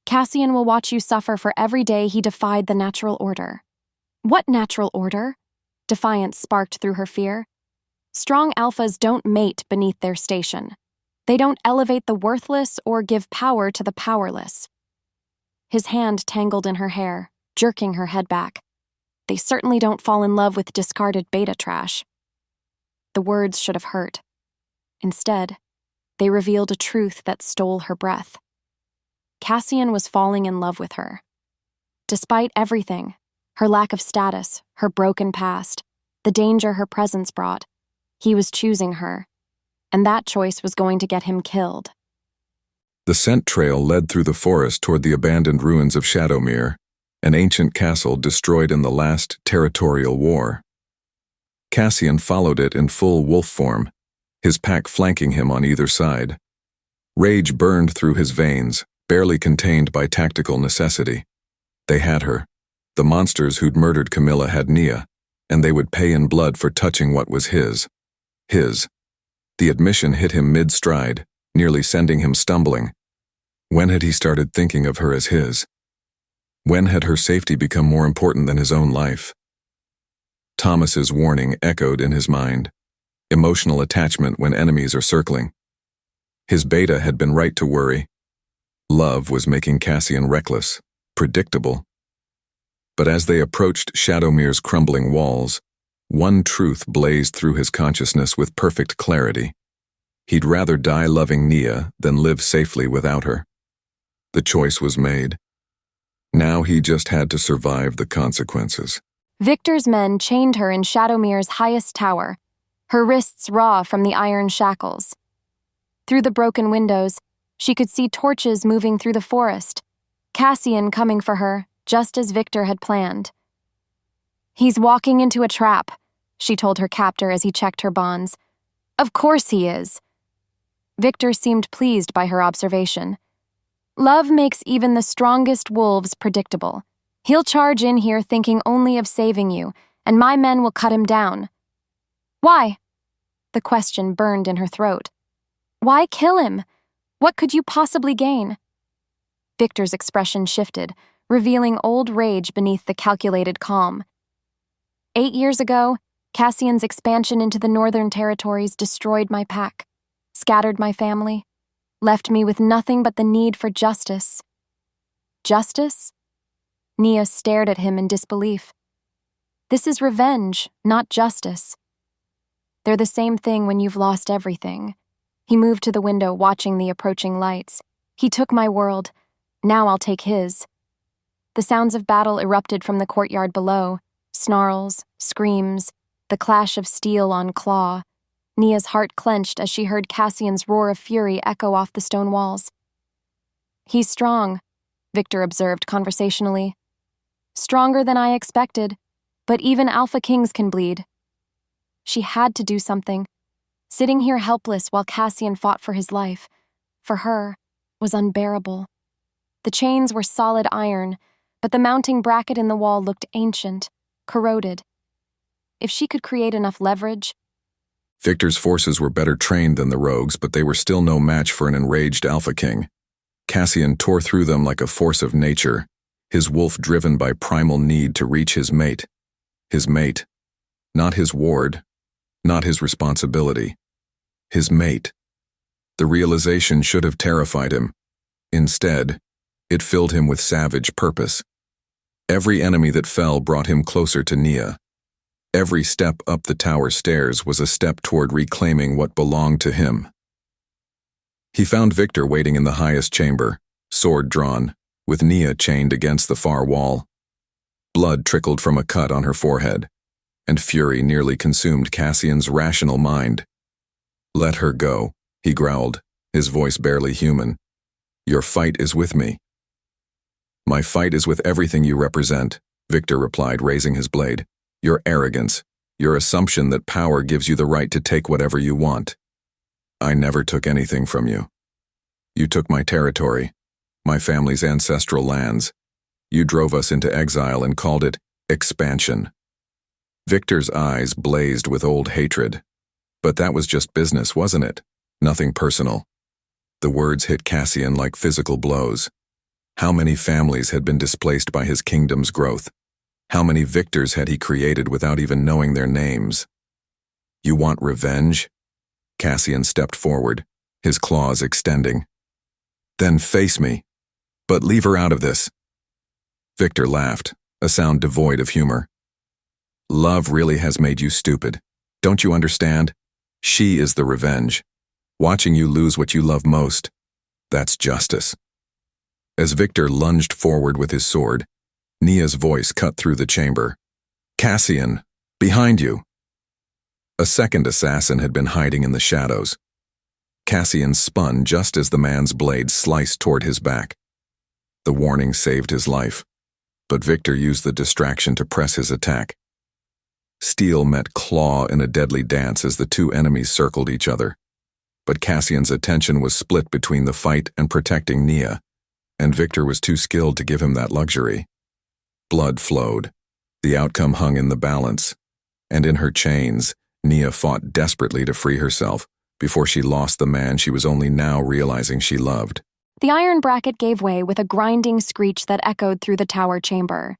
Cassian will watch you suffer for every day he defied the natural order." "What natural order?" Defiance sparked through her fear. "Strong alphas don't mate beneath their station. They don't elevate the worthless or give power to the powerless." His hand tangled in her hair, jerking her head back. "They certainly don't fall in love with discarded beta trash." The words should have hurt. Instead, they revealed a truth that stole her breath. Cassian was falling in love with her. Despite everything, her lack of status, her broken past, the danger her presence brought, he was choosing her, and that choice was going to get him killed. The scent trail led through the forest toward the abandoned ruins of Shadowmere, an ancient castle destroyed in the last territorial war. Cassian followed it in full wolf form, his pack flanking him on either side. Rage burned through his veins, barely contained by tactical necessity. They had her. The monsters who'd murdered Camilla had Nia, and they would pay in blood for touching what was his. His. The admission hit him mid-stride, nearly sending him stumbling. When had he started thinking of her as his? When had her safety become more important than his own life? Thomas's warning echoed in his mind. Emotional attachment when enemies are circling. His beta had been right to worry. Love was making Cassian reckless, predictable. But as they approached Shadowmere's crumbling walls, One truth blazed through his consciousness with perfect clarity. He'd rather die loving Nia than live safely without her. The choice was made. Now he just had to survive the consequences. Victor's men chained her in Shadowmere's highest tower, her wrists raw from the iron shackles. Through the broken windows, she could see torches moving through the forest, Cassian coming for her, just as Victor had planned. "He's walking into a trap," she told her captor as he checked her bonds. "Of course he is." Victor seemed pleased by her observation. "Love makes even the strongest wolves predictable. He'll charge in here thinking only of saving you, and my men will cut him down." "Why?" The question burned in her throat. "Why kill him? What could you possibly gain?" Victor's expression shifted, revealing old rage beneath the calculated calm. 8 years ago, Cassian's expansion into the northern territories destroyed my pack, scattered my family, left me with nothing but the need for justice. Justice? Nia stared at him in disbelief. "This is revenge, not justice." "They're the same thing when you've lost everything." He moved to the window, watching the approaching lights. "He took my world. Now I'll take his." The sounds of battle erupted from the courtyard below. Snarls, screams, the clash of steel on claw. Nia's heart clenched as she heard Cassian's roar of fury echo off the stone walls. "He's strong," Victor observed conversationally. "Stronger than I expected, but even Alpha Kings can bleed." She had to do something. Sitting here helpless while Cassian fought for his life, for her, was unbearable. The chains were solid iron, but the mounting bracket in the wall looked ancient, corroded. If she could create enough leverage... Victor's forces were better trained than the rogues, but they were still no match for an enraged Alpha King. Cassian tore through them like a force of nature, his wolf driven by primal need to reach his mate. His mate. Not his ward. Not his responsibility. His mate. The realization should have terrified him. Instead, it filled him with savage purpose. Every enemy that fell brought him closer to Nia. Every step up the tower stairs was a step toward reclaiming what belonged to him. He found Victor waiting in the highest chamber, sword drawn, with Nia chained against the far wall. Blood trickled from a cut on her forehead, and fury nearly consumed Cassian's rational mind. "Let her go," he growled, his voice barely human. "Your fight is with me." "My fight is with everything you represent," Victor replied, raising his blade. "Your arrogance, your assumption that power gives you the right to take whatever you want. I never took anything from you. You took my territory, my family's ancestral lands. You drove us into exile and called it expansion." Victor's eyes blazed with old hatred. But that was just business, wasn't it? Nothing personal. The words hit Cassian like physical blows. How many families had been displaced by his kingdom's growth? How many victors had he created without even knowing their names? "You want revenge?" Cassian stepped forward, his claws extending. "Then face me. But leave her out of this." Victor laughed, a sound devoid of humor. "Love really has made you stupid. Don't you understand? She is the revenge. Watching you lose what you love most. That's justice." As Victor lunged forward with his sword, Nia's voice cut through the chamber. "Cassian, behind you!" A second assassin had been hiding in the shadows. Cassian spun just as the man's blade sliced toward his back. The warning saved his life, but Victor used the distraction to press his attack. Steel met claw in a deadly dance as the two enemies circled each other. But Cassian's attention was split between the fight and protecting Nia, and Victor was too skilled to give him that luxury. Blood flowed. The outcome hung in the balance, and in her chains, Nia fought desperately to free herself before she lost the man she was only now realizing she loved. The iron bracket gave way with a grinding screech that echoed through the tower chamber.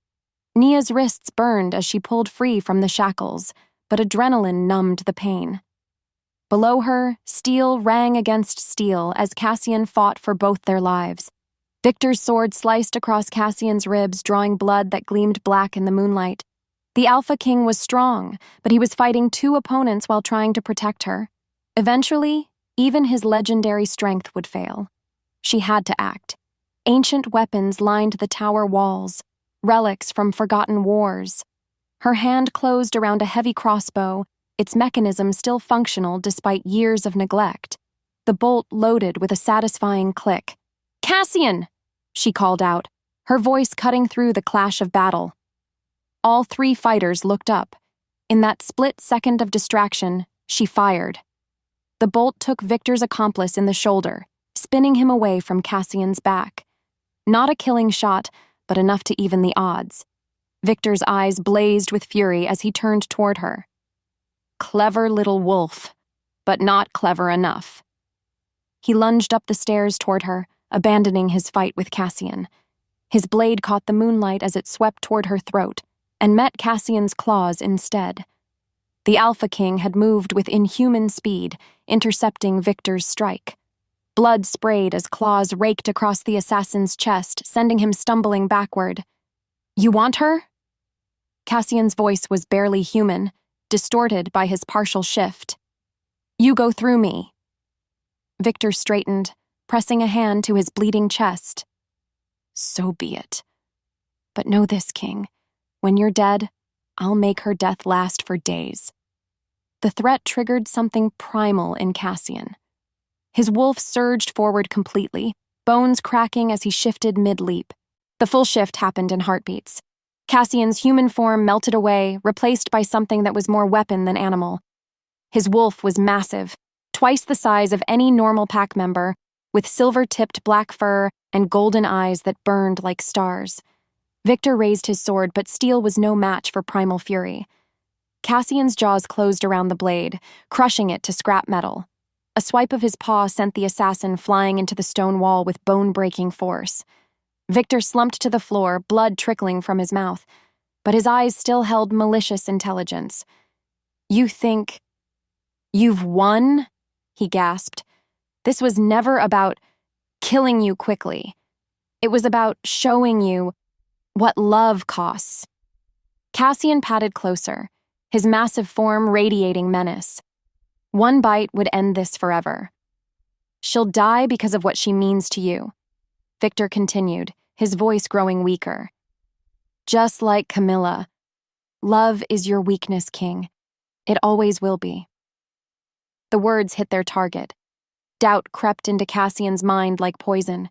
Nia's wrists burned as she pulled free from the shackles, but adrenaline numbed the pain. Below her, steel rang against steel as Cassian fought for both their lives. Victor's sword sliced across Cassian's ribs, drawing blood that gleamed black in the moonlight. The Alpha King was strong, but he was fighting two opponents while trying to protect her. Eventually, even his legendary strength would fail. She had to act. Ancient weapons lined the tower walls, relics from forgotten wars. Her hand closed around a heavy crossbow, its mechanism still functional despite years of neglect. The bolt loaded with a satisfying click. "Cassian!" she called out, her voice cutting through the clash of battle. All three fighters looked up. In that split second of distraction, she fired. The bolt took Victor's accomplice in the shoulder, spinning him away from Cassian's back. Not a killing shot, but enough to even the odds. Victor's eyes blazed with fury as he turned toward her. Clever little wolf, but not clever enough. He lunged up the stairs toward her, abandoning his fight with Cassian. His blade caught the moonlight as it swept toward her throat, and met Cassian's claws instead. The Alpha King had moved with inhuman speed, intercepting Victor's strike. Blood sprayed as claws raked across the assassin's chest, sending him stumbling backward. "You want her?" Cassian's voice was barely human, distorted by his partial shift. "You go through me." Victor straightened, pressing a hand to his bleeding chest. "So be it. But know this, King. When you're dead, I'll make her death last for days." The threat triggered something primal in Cassian. His wolf surged forward completely, bones cracking as he shifted mid-leap. The full shift happened in heartbeats. Cassian's human form melted away, replaced by something that was more weapon than animal. His wolf was massive, twice the size of any normal pack member, with silver-tipped black fur and golden eyes that burned like stars. Victor raised his sword, but steel was no match for primal fury. Cassian's jaws closed around the blade, crushing it to scrap metal. A swipe of his paw sent the assassin flying into the stone wall with bone-breaking force. Victor slumped to the floor, blood trickling from his mouth, but his eyes still held malicious intelligence. "You think you've won?" he gasped. "This was never about killing you quickly. It was about showing you what love costs." Cassian padded closer, his massive form radiating menace. One bite would end this forever. "She'll die because of what she means to you," Victor continued, his voice growing weaker. "Just like Camilla. Love is your weakness, King. It always will be." The words hit their target. Doubt crept into Cassian's mind like poison.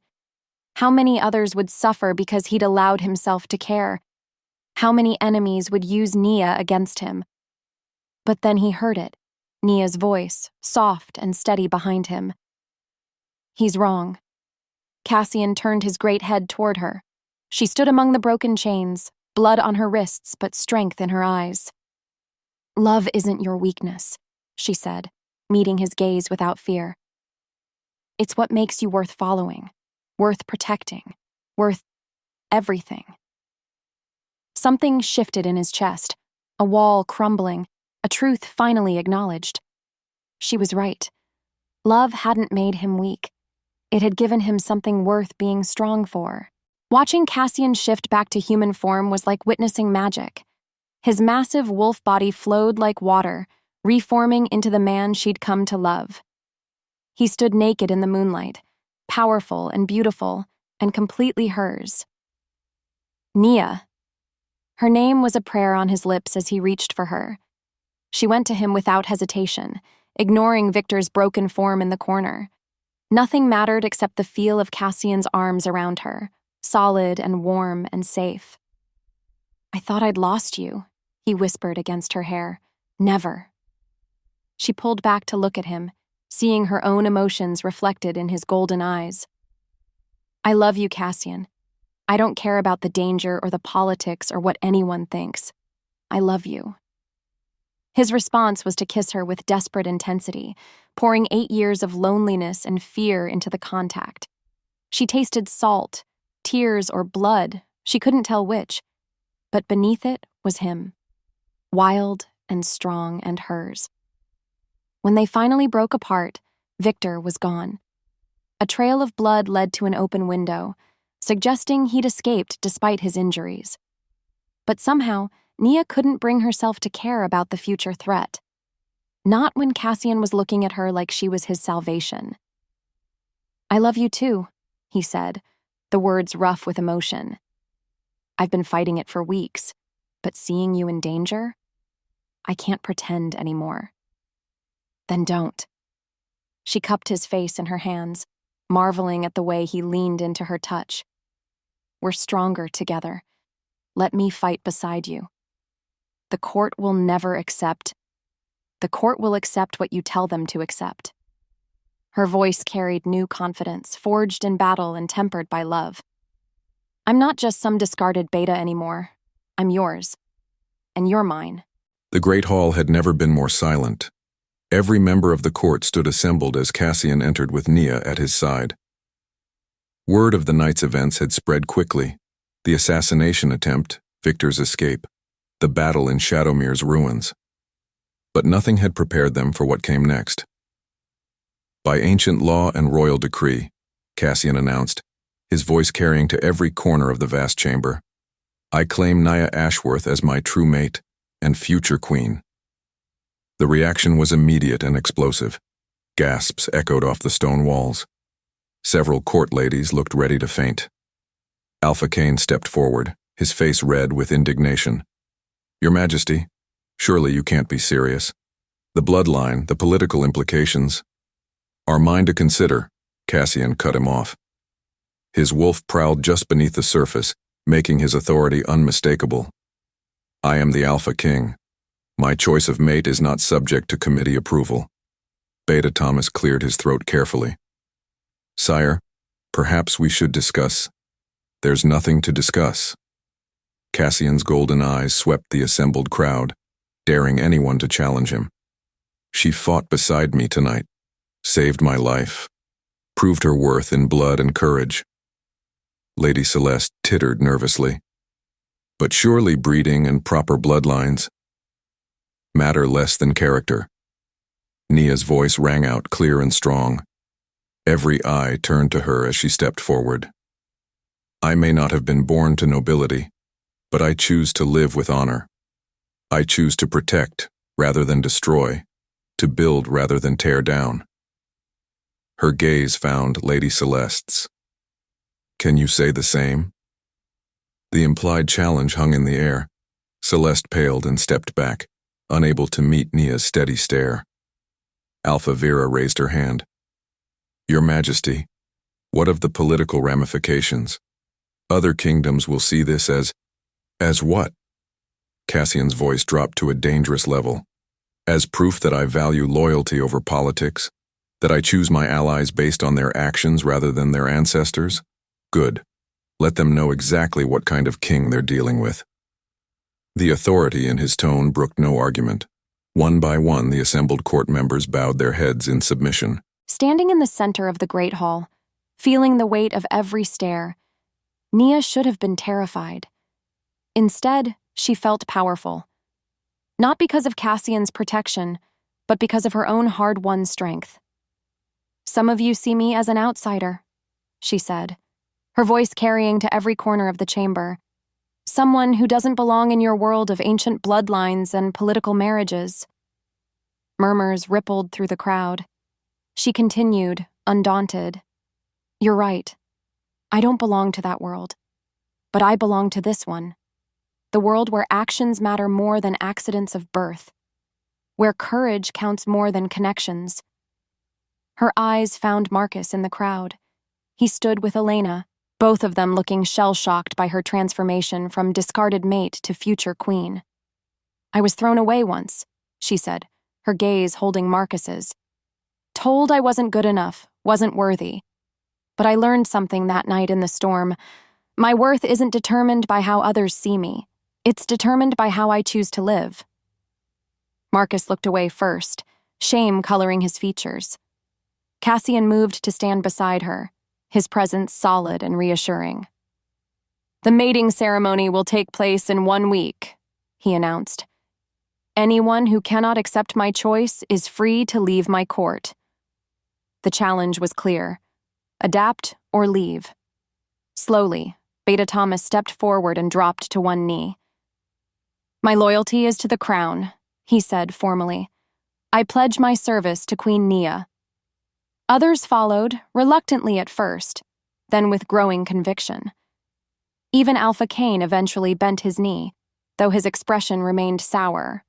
How many others would suffer because he'd allowed himself to care? How many enemies would use Nia against him? But then he heard it, Nia's voice, soft and steady behind him. "He's wrong." Cassian turned his great head toward her. She stood among the broken chains, blood on her wrists but strength in her eyes. "Love isn't your weakness," she said, meeting his gaze without fear. "It's what makes you worth following, worth protecting, worth everything." Something shifted in his chest, a wall crumbling, a truth finally acknowledged. She was right. Love hadn't made him weak. It had given him something worth being strong for. Watching Cassian shift back to human form was like witnessing magic. His massive wolf body flowed like water, reforming into the man she'd come to love. He stood naked in the moonlight, powerful and beautiful, and completely hers. Nia. Her name was a prayer on his lips as he reached for her. She went to him without hesitation, ignoring Victor's broken form in the corner. Nothing mattered except the feel of Cassian's arms around her, solid and warm and safe. "I thought I'd lost you," he whispered against her hair. "Never." She pulled back to look at him, seeing her own emotions reflected in his golden eyes. "I love you, Cassian. I don't care about the danger or the politics or what anyone thinks. I love you." His response was to kiss her with desperate intensity, pouring 8 years of loneliness and fear into the contact. She tasted salt, tears, or blood, she couldn't tell which, but beneath it was him, wild and strong and hers. When they finally broke apart, Victor was gone. A trail of blood led to an open window, suggesting he'd escaped despite his injuries. But somehow, Nia couldn't bring herself to care about the future threat. Not when Cassian was looking at her like she was his salvation. "I love you too," he said, the words rough with emotion. "I've been fighting it for weeks, but seeing you in danger, I can't pretend anymore." "Then don't." She cupped his face in her hands, marveling at the way he leaned into her touch. "We're stronger together. Let me fight beside you. The court will never accept. The court will accept what you tell them to accept." Her voice carried new confidence, forged in battle and tempered by love. "I'm not just some discarded beta anymore. I'm yours. And you're mine." The great hall had never been more silent. Every member of the court stood assembled as Cassian entered with Nia at his side. Word of the night's events had spread quickly. The assassination attempt, Victor's escape, the battle in Shadowmere's ruins. But nothing had prepared them for what came next. "By ancient law and royal decree," Cassian announced, his voice carrying to every corner of the vast chamber, "I claim Nia Ashworth as my true mate and future queen." The reaction was immediate and explosive. Gasps echoed off the stone walls. Several court ladies looked ready to faint. Alpha Kane stepped forward, his face red with indignation. "Your Majesty, surely you can't be serious. The bloodline, the political implications, are mine to consider." Cassian cut him off. His wolf prowled just beneath the surface, making his authority unmistakable. "I am the Alpha King. My choice of mate is not subject to committee approval." Beta Thomas cleared his throat carefully. "Sire, perhaps we should discuss." "There's nothing to discuss." Cassian's golden eyes swept the assembled crowd, daring anyone to challenge him. "She fought beside me tonight, saved my life, proved her worth in blood and courage." Lady Celeste tittered nervously. "But surely breeding and proper bloodlines matter less than character." Nia's voice rang out clear and strong. Every eye turned to her as she stepped forward. "I may not have been born to nobility, but I choose to live with honor. I choose to protect rather than destroy, to build rather than tear down." Her gaze found Lady Celeste's. "Can you say the same?" The implied challenge hung in the air. Celeste paled and stepped back, unable to meet Nia's steady stare. Alpha Vera raised her hand. "Your Majesty, what of the political ramifications? Other kingdoms will see this as what?" Cassian's voice dropped to a dangerous level. "As proof that I value loyalty over politics, that I choose my allies based on their actions rather than their ancestors? Good. Let them know exactly what kind of king they're dealing with." The authority in his tone brooked no argument. One by one, the assembled court members bowed their heads in submission. Standing in the center of the great hall, feeling the weight of every stare, Nia should have been terrified. Instead, she felt powerful. Not because of Cassian's protection, but because of her own hard-won strength. "Some of you see me as an outsider," she said, her voice carrying to every corner of the chamber. "Someone who doesn't belong in your world of ancient bloodlines and political marriages." Murmurs rippled through the crowd. She continued, undaunted. "You're right. I don't belong to that world. But I belong to this one. The world where actions matter more than accidents of birth. Where courage counts more than connections." Her eyes found Marcus in the crowd. He stood with Elena, both of them looking shell-shocked by her transformation from discarded mate to future queen. "I was thrown away once," she said, her gaze holding Marcus's. "Told I wasn't good enough, wasn't worthy. But I learned something that night in the storm. My worth isn't determined by how others see me. It's determined by how I choose to live." Marcus looked away first, shame coloring his features. Cassian moved to stand beside her, his presence solid and reassuring. "The mating ceremony will take place in 1 week," he announced. "Anyone who cannot accept my choice is free to leave my court." The challenge was clear. Adapt or leave. Slowly, Beta Thomas stepped forward and dropped to one knee. My loyalty is to the crown, he said formally. I pledge my service to Queen Nia. Others followed, reluctantly at first, then with growing conviction. Even Alpha Cain eventually bent his knee, though his expression remained sour.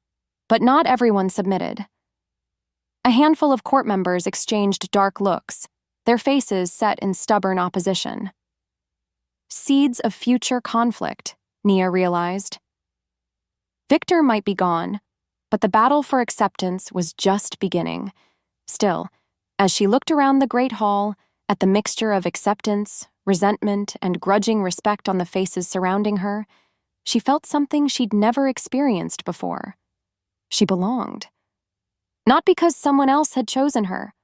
But not everyone submitted. A handful of court members exchanged dark looks, their faces set in stubborn opposition. Seeds of future conflict, Nia realized. Victor might be gone, but the battle for acceptance was just beginning. Still, as she looked around the great hall, at the mixture of acceptance, resentment, and grudging respect on the faces surrounding her, she felt something she'd never experienced before. She belonged. Not because someone else had chosen her,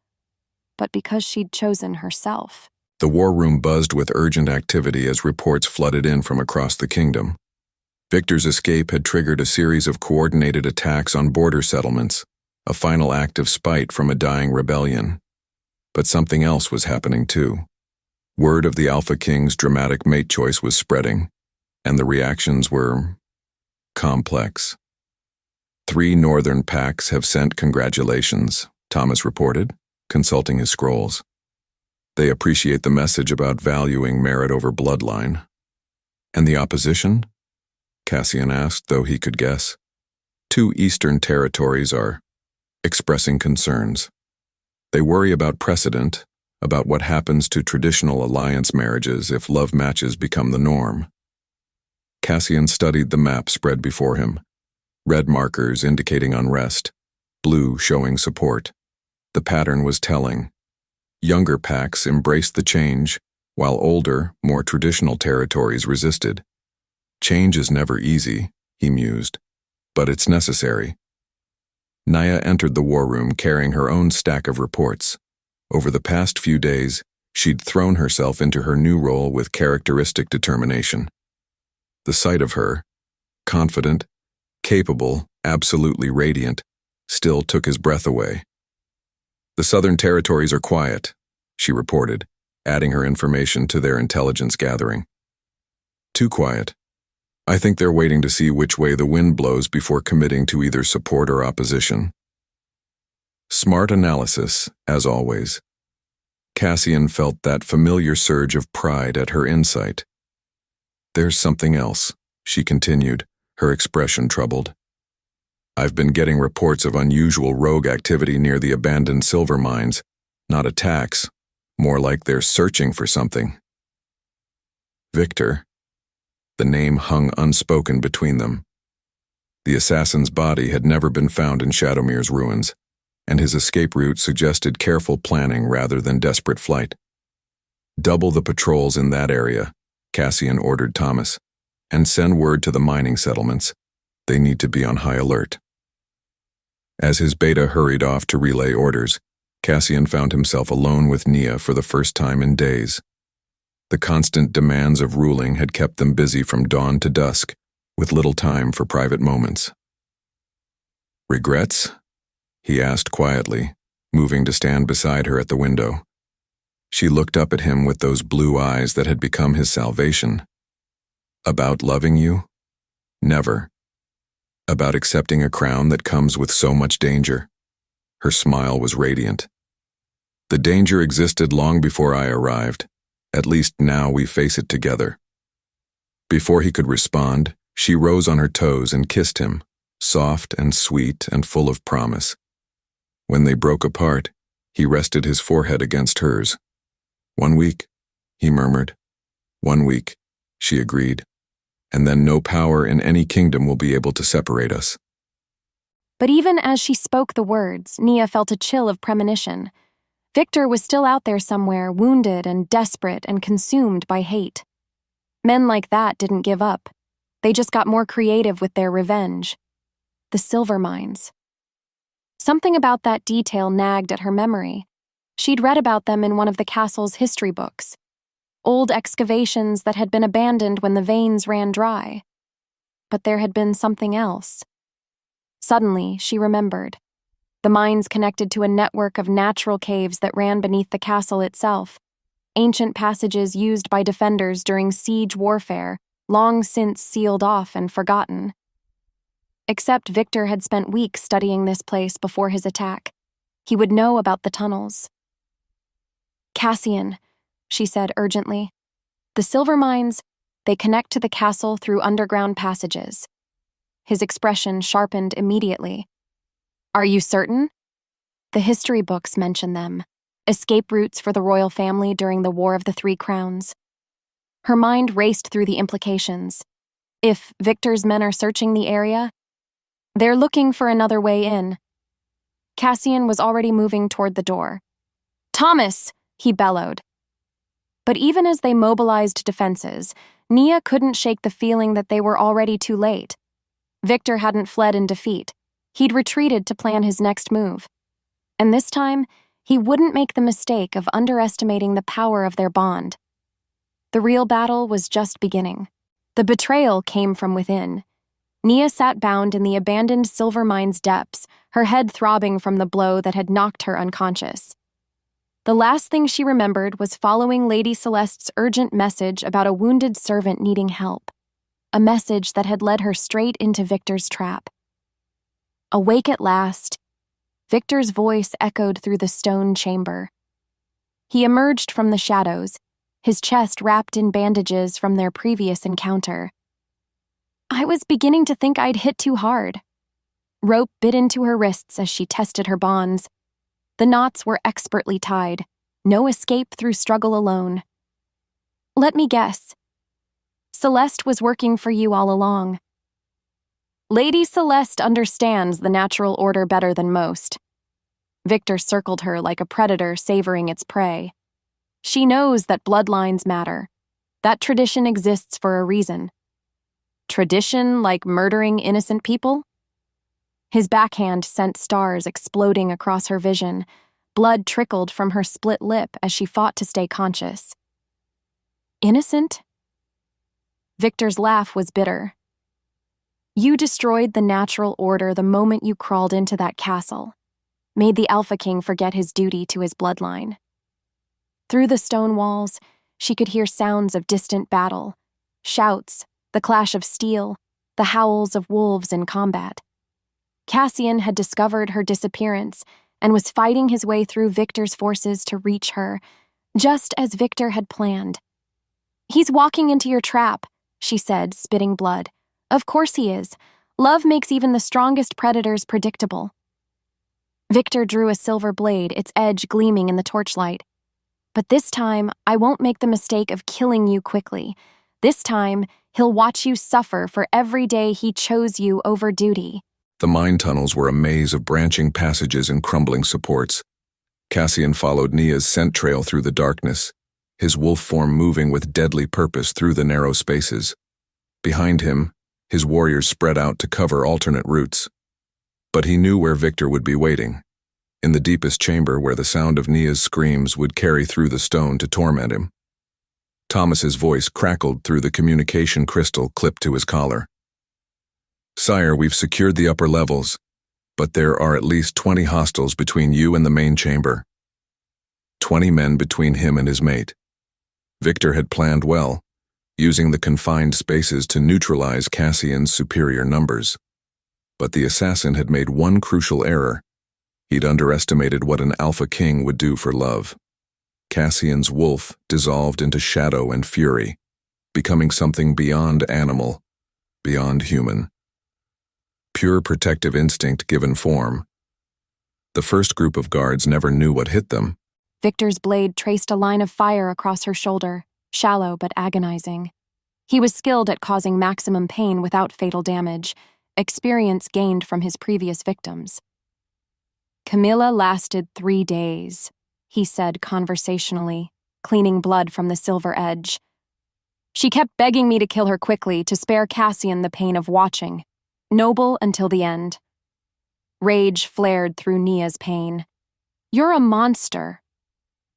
but because she'd chosen herself. The war room buzzed with urgent activity as reports flooded in from across the kingdom. Victor's escape had triggered a series of coordinated attacks on border settlements, a final act of spite from a dying rebellion. But something else was happening too. Word of the Alpha King's dramatic mate choice was spreading, and the reactions were complex. 3 northern packs have sent congratulations, Thomas reported, consulting his scrolls. They appreciate the message about valuing merit over bloodline. And the opposition? Cassian asked, though he could guess. 2 eastern territories are expressing concerns. They worry about precedent, about what happens to traditional alliance marriages if love matches become the norm. Cassian studied the map spread before him. Red markers indicating unrest, blue showing support. The pattern was telling. Younger packs embraced the change, while older, more traditional territories resisted. Change is never easy, he mused, but it's necessary. Nia entered the war room carrying her own stack of reports. Over the past few days, she'd thrown herself into her new role with characteristic determination. The sight of her, confident, capable, absolutely radiant, still took his breath away. The southern territories are quiet, she reported, adding her information to their intelligence gathering. Too quiet. I think they're waiting to see which way the wind blows before committing to either support or opposition. Smart analysis, as always. Cassian felt that familiar surge of pride at her insight. There's something else, she continued, her expression troubled. I've been getting reports of unusual rogue activity near the abandoned silver mines, not attacks, more like they're searching for something. Victor. The name hung unspoken between them. The assassin's body had never been found in Shadowmere's ruins, and his escape route suggested careful planning rather than desperate flight. Double the patrols in that area, Cassian ordered Thomas, and send word to the mining settlements. They need to be on high alert. As his beta hurried off to relay orders, Cassian found himself alone with Nia for the first time in days. The constant demands of ruling had kept them busy from dawn to dusk, with little time for private moments. Regrets? He asked quietly, moving to stand beside her at the window. She looked up at him with those blue eyes that had become his salvation. About loving you? Never. About accepting a crown that comes with so much danger? Her smile was radiant. The danger existed long before I arrived. At least now we face it together. Before he could respond, she rose on her toes and kissed him, soft and sweet and full of promise. When they broke apart, he rested his forehead against hers. 1 week, he murmured. 1 week, she agreed. And then no power in any kingdom will be able to separate us. But even as she spoke the words, Nia felt a chill of premonition. Victor was still out there somewhere, wounded and desperate and consumed by hate. Men like that didn't give up. They just got more creative with their revenge. The silver mines. Something about that detail nagged at her memory. She'd read about them in one of the castle's history books. Old excavations that had been abandoned when the veins ran dry. But there had been something else. Suddenly, she remembered. The mines connected to a network of natural caves that ran beneath the castle itself. Ancient passages used by defenders during siege warfare, long since sealed off and forgotten. except Victor had spent weeks studying this place before his attack. He would know about the tunnels. "Cassian," she said urgently. "The silver mines, they connect to the castle through underground passages." His expression sharpened immediately. "Are you certain?" "The history books mention them. Escape routes for the royal family during the War of the Three Crowns." Her mind raced through the implications. If Victor's men are searching the area, they're looking for another way in. Cassian was already moving toward the door. "Thomas!" he bellowed. But even as they mobilized defenses, Nia couldn't shake the feeling that they were already too late. Victor hadn't fled in defeat. He'd retreated to plan his next move. And this time, he wouldn't make the mistake of underestimating the power of their bond. The real battle was just beginning. The betrayal came from within. Nia sat bound in the abandoned silver mine's depths, her head throbbing from the blow that had knocked her unconscious. The last thing she remembered was following Lady Celeste's urgent message about a wounded servant needing help, a message that had led her straight into Victor's trap. Awake at last, Victor's voice echoed through the stone chamber. He emerged from the shadows, his chest wrapped in bandages from their previous encounter. "I was beginning to think I'd hit too hard." Rope bit into her wrists as she tested her bonds. The knots were expertly tied. No escape through struggle alone. "Let me guess. Celeste was working for you all along." "Lady Celeste understands the natural order better than most." Victor circled her like a predator savoring its prey. "She knows that bloodlines matter. That tradition exists for a reason." "Tradition like murdering innocent people?" His backhand sent stars exploding across her vision. Blood trickled from her split lip as she fought to stay conscious. "Innocent?" Victor's laugh was bitter. "You destroyed the natural order the moment you crawled into that castle, made the Alpha King forget his duty to his bloodline." Through the stone walls, she could hear sounds of distant battle, shouts, the clash of steel, the howls of wolves in combat. Cassian had discovered her disappearance and was fighting his way through Victor's forces to reach her, just as Victor had planned. "He's walking into your trap," she said, spitting blood. "Of course he is. Love makes even the strongest predators predictable." Victor drew a silver blade, its edge gleaming in the torchlight. "But this time, I won't make the mistake of killing you quickly. This time, he'll watch you suffer for every day he chose you over duty." The mine tunnels were a maze of branching passages and crumbling supports. Cassian followed Nia's scent trail through the darkness, his wolf form moving with deadly purpose through the narrow spaces. Behind him, his warriors spread out to cover alternate routes. But he knew where Victor would be waiting, in the deepest chamber where the sound of Nia's screams would carry through the stone to torment him. Thomas's voice crackled through the communication crystal clipped to his collar. "Sire, we've secured the upper levels, but there are at least 20 hostiles between you and the main chamber. 20 men between him and his mate." Victor had planned well, using the confined spaces to neutralize Cassian's superior numbers. But the assassin had made one crucial error. He'd underestimated what an Alpha King would do for love. Cassian's wolf dissolved into shadow and fury, becoming something beyond animal, beyond human. Pure protective instinct given form. The first group of guards never knew what hit them. Victor's blade traced a line of fire across her shoulder, shallow but agonizing. He was skilled at causing maximum pain without fatal damage, experience gained from his previous victims. "Camilla lasted 3 days," he said conversationally, cleaning blood from the silver edge. "She kept begging me to kill her quickly to spare Cassian the pain of watching. Noble until the end." Rage flared through Nia's pain. "You're a monster."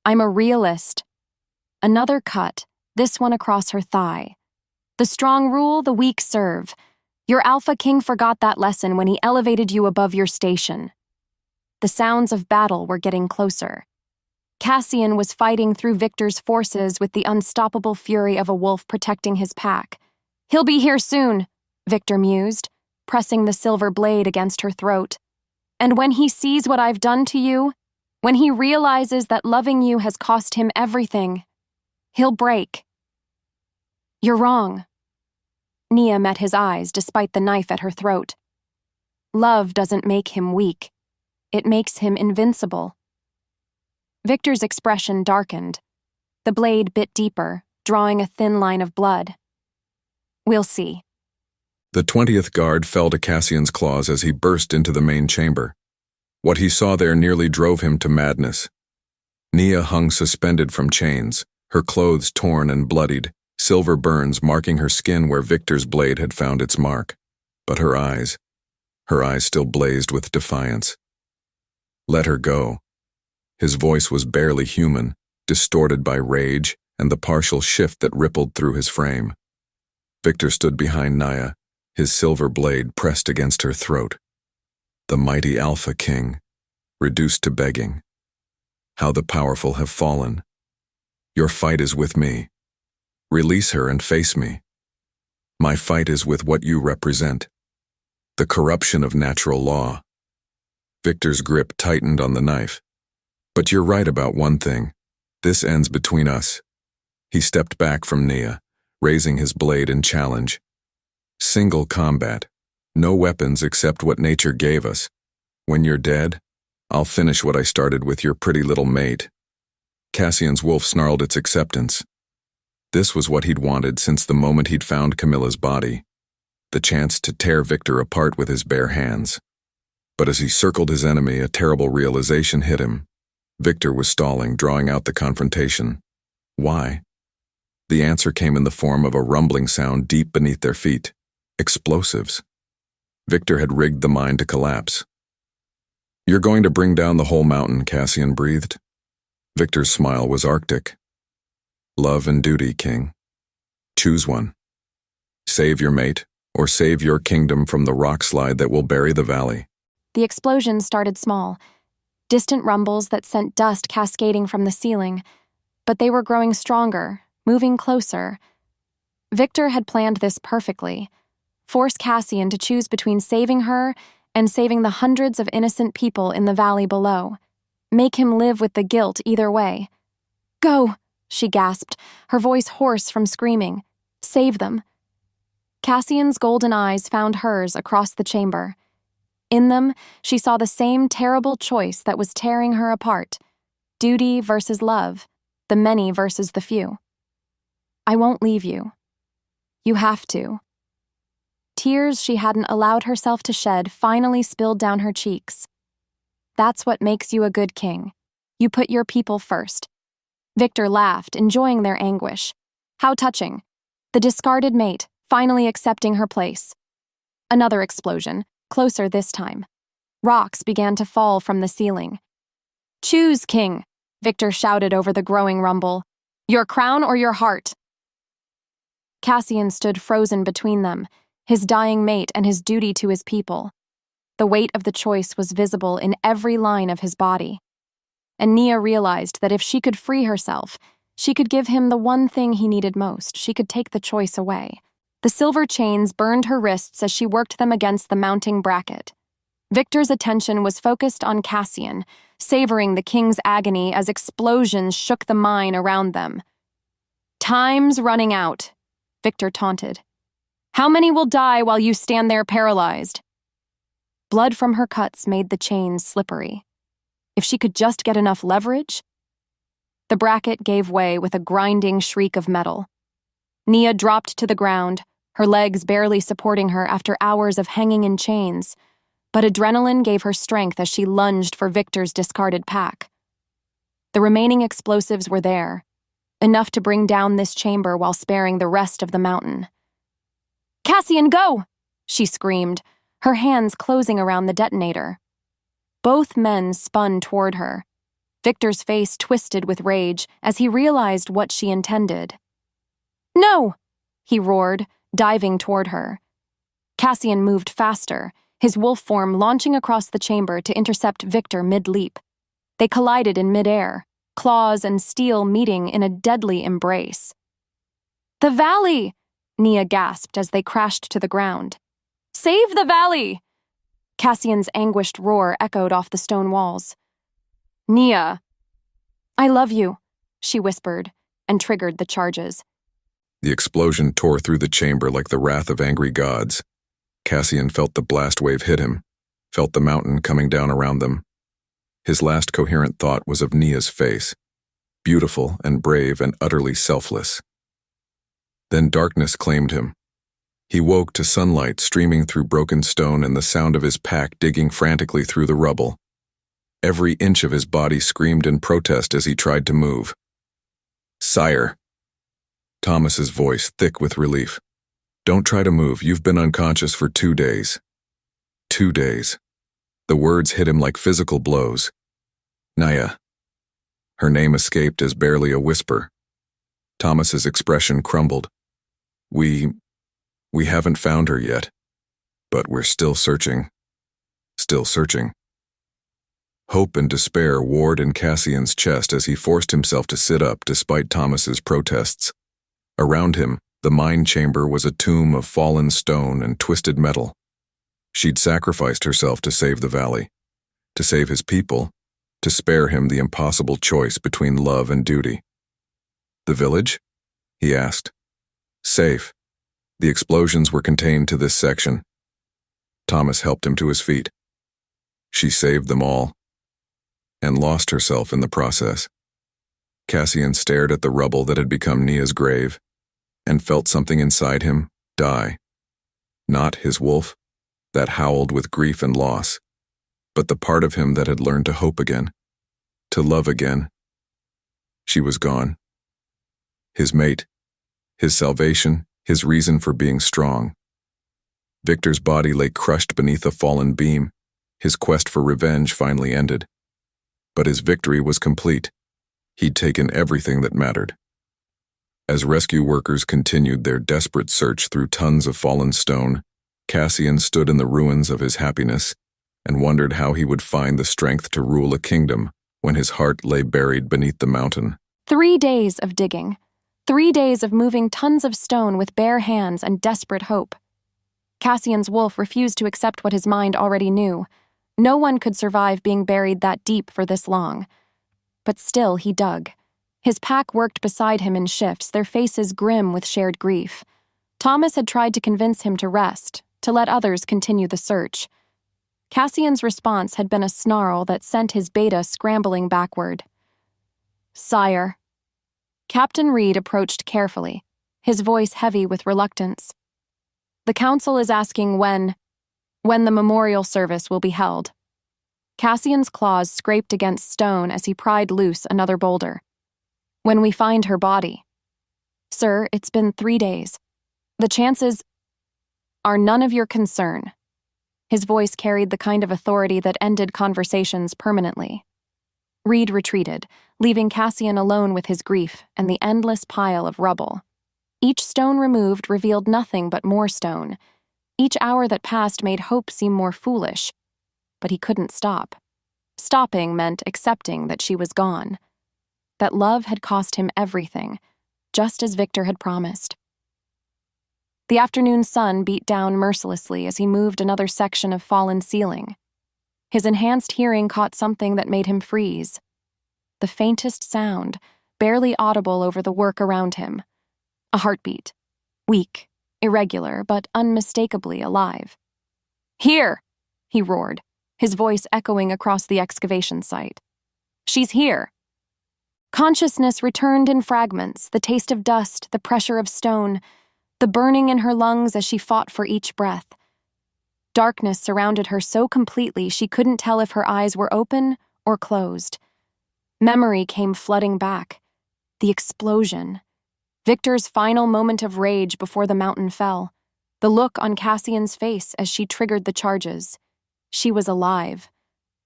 "I'm a realist." Another cut, this one across her thigh. "The strong rule, the weak serve. Your Alpha King forgot that lesson when he elevated you above your station." The sounds of battle were getting closer. Cassian was fighting through Victor's forces with the unstoppable fury of a wolf protecting his pack. "He'll be here soon," Victor mused. pressing the silver blade against her throat. "And when he sees what I've done to you, when he realizes that loving you has cost him everything, he'll break." "You're wrong." Nia met his eyes despite the knife at her throat. "Love doesn't make him weak. It makes him invincible." Victor's expression darkened. The blade bit deeper, drawing a thin line of blood. "We'll see." The 20th guard fell to Cassian's claws as he burst into the main chamber. What he saw there nearly drove him to madness. Nia hung suspended from chains, her clothes torn and bloodied, silver burns marking her skin where Victor's blade had found its mark. But her eyes still blazed with defiance. "Let her go." His voice was barely human, distorted by rage and the partial shift that rippled through his frame. Victor stood behind Nia, his silver blade pressed against her throat. The mighty Alpha King, reduced to begging. How the powerful have fallen. Your fight is with me. Release her and face me. My fight is with what you represent. The corruption of natural law. Victor's grip tightened on the knife. "But you're right about one thing. This ends between us." He stepped back from Nia, raising his blade in challenge. "Single combat. No weapons except what nature gave us. When you're dead, I'll finish what I started with your pretty little mate." Cassian's wolf snarled its acceptance. This was what he'd wanted since the moment he'd found Camilla's body. The chance to tear Victor apart with his bare hands. But as he circled his enemy, a terrible realization hit him. Victor was stalling, drawing out the confrontation. Why? The answer came in the form of a rumbling sound deep beneath their feet. Explosives. Victor had rigged the mine to collapse. "You're going to bring down the whole mountain," Cassian breathed. Victor's smile was arctic. "Love and duty, King. Choose one. Save your mate, or save your kingdom from the rock slide that will bury the valley." The explosion started small, distant rumbles that sent dust cascading from the ceiling, but they were growing stronger, moving closer. Victor had planned this perfectly. Force Cassian to choose between saving her and saving the hundreds of innocent people in the valley below. Make him live with the guilt either way. "Go," she gasped, her voice hoarse from screaming. "Save them." Cassian's golden eyes found hers across the chamber. In them, she saw the same terrible choice that was tearing her apart. Duty versus love, the many versus the few. "I won't leave you. You have to." Tears she hadn't allowed herself to shed finally spilled down her cheeks. "That's what makes you a good king. You put your people first." Victor laughed, enjoying their anguish. How touching. The discarded mate, finally accepting her place. Another explosion, closer this time. Rocks began to fall from the ceiling. "Choose, King," Victor shouted over the growing rumble. "Your crown or your heart?" Cassian stood frozen between them, his dying mate and his duty to his people. The weight of the choice was visible in every line of his body. And Nia realized that if she could free herself, she could give him the one thing he needed most. She could take the choice away. The silver chains burned her wrists as she worked them against the mounting bracket. Victor's attention was focused on Cassian, savoring the king's agony as explosions shook the mine around them. "Time's running out," Victor taunted. "How many will die while you stand there paralyzed?" Blood from her cuts made the chains slippery. If she could just get enough leverage? The bracket gave way with a grinding shriek of metal. Nia dropped to the ground, her legs barely supporting her after hours of hanging in chains, but adrenaline gave her strength as she lunged for Victor's discarded pack. The remaining explosives were there, enough to bring down this chamber while sparing the rest of the mountain. "Cassian, go!" she screamed, her hands closing around the detonator. Both men spun toward her. Victor's face twisted with rage as he realized what she intended. "No!" he roared, diving toward her. Cassian moved faster, his wolf form launching across the chamber to intercept Victor mid-leap. They collided in mid-air, claws and steel meeting in a deadly embrace. "The valley!" Nia gasped as they crashed to the ground. Save the valley! Cassian's anguished roar echoed off the stone walls. Nia! I love you, she whispered, and triggered the charges. The explosion tore through the chamber like the wrath of angry gods. Cassian felt the blast wave hit him, felt the mountain coming down around them. His last coherent thought was of Nia's face, beautiful and brave and utterly selfless. Then darkness claimed him. He woke to sunlight streaming through broken stone and the sound of his pack digging frantically through the rubble. Every inch of his body screamed in protest as he tried to move. Sire! Thomas's voice thick with relief. Don't try to move, you've been unconscious for 2 days. 2 days. The words hit him like physical blows. Nia. Her name escaped as barely a whisper. Thomas's expression crumbled. We haven't found her yet, but we're still searching. Still searching. Hope and despair warred in Cassian's chest as he forced himself to sit up despite Thomas's protests. Around him, the mine chamber was a tomb of fallen stone and twisted metal. She'd sacrificed herself to save the valley, to save his people, to spare him the impossible choice between love and duty. The village? He asked. Safe. The explosions were contained to this section. Thomas helped him to his feet. She saved them all, and lost herself in the process. Cassian stared at the rubble that had become Nia's grave, and felt something inside him die. Not his wolf, that howled with grief and loss, but the part of him that had learned to hope again, to love again. She was gone. His mate, his salvation, his reason for being strong. Victor's body lay crushed beneath a fallen beam, his quest for revenge finally ended. But his victory was complete. He'd taken everything that mattered. As rescue workers continued their desperate search through tons of fallen stone, Cassian stood in the ruins of his happiness and wondered how he would find the strength to rule a kingdom when his heart lay buried beneath the mountain. 3 days of digging. 3 days of moving tons of stone with bare hands and desperate hope. Cassian's wolf refused to accept what his mind already knew. No one could survive being buried that deep for this long. But still he dug. His pack worked beside him in shifts, their faces grim with shared grief. Thomas had tried to convince him to rest, to let others continue the search. Cassian's response had been a snarl that sent his beta scrambling backward. Sire. Captain Reed approached carefully, his voice heavy with reluctance. The council is asking when the memorial service will be held. Cassian's claws scraped against stone as he pried loose another boulder. When we find her body. Sir, it's been 3 days. The chances are none of your concern. His voice carried the kind of authority that ended conversations permanently. Reed retreated, leaving Cassian alone with his grief and the endless pile of rubble. Each stone removed revealed nothing but more stone. Each hour that passed made hope seem more foolish. But he couldn't stop. Stopping meant accepting that she was gone. That love had cost him everything, just as Victor had promised. The afternoon sun beat down mercilessly as he moved another section of fallen ceiling. His enhanced hearing caught something that made him freeze. The faintest sound, barely audible over the work around him. A heartbeat. Weak, irregular, but unmistakably alive. Here! He roared, his voice echoing across the excavation site. She's here! Consciousness returned in fragments, the taste of dust, the pressure of stone, the burning in her lungs as she fought for each breath. Darkness surrounded her so completely she couldn't tell if her eyes were open or closed. Memory came flooding back. The explosion. Victor's final moment of rage before the mountain fell. The look on Cassian's face as she triggered the charges. She was alive.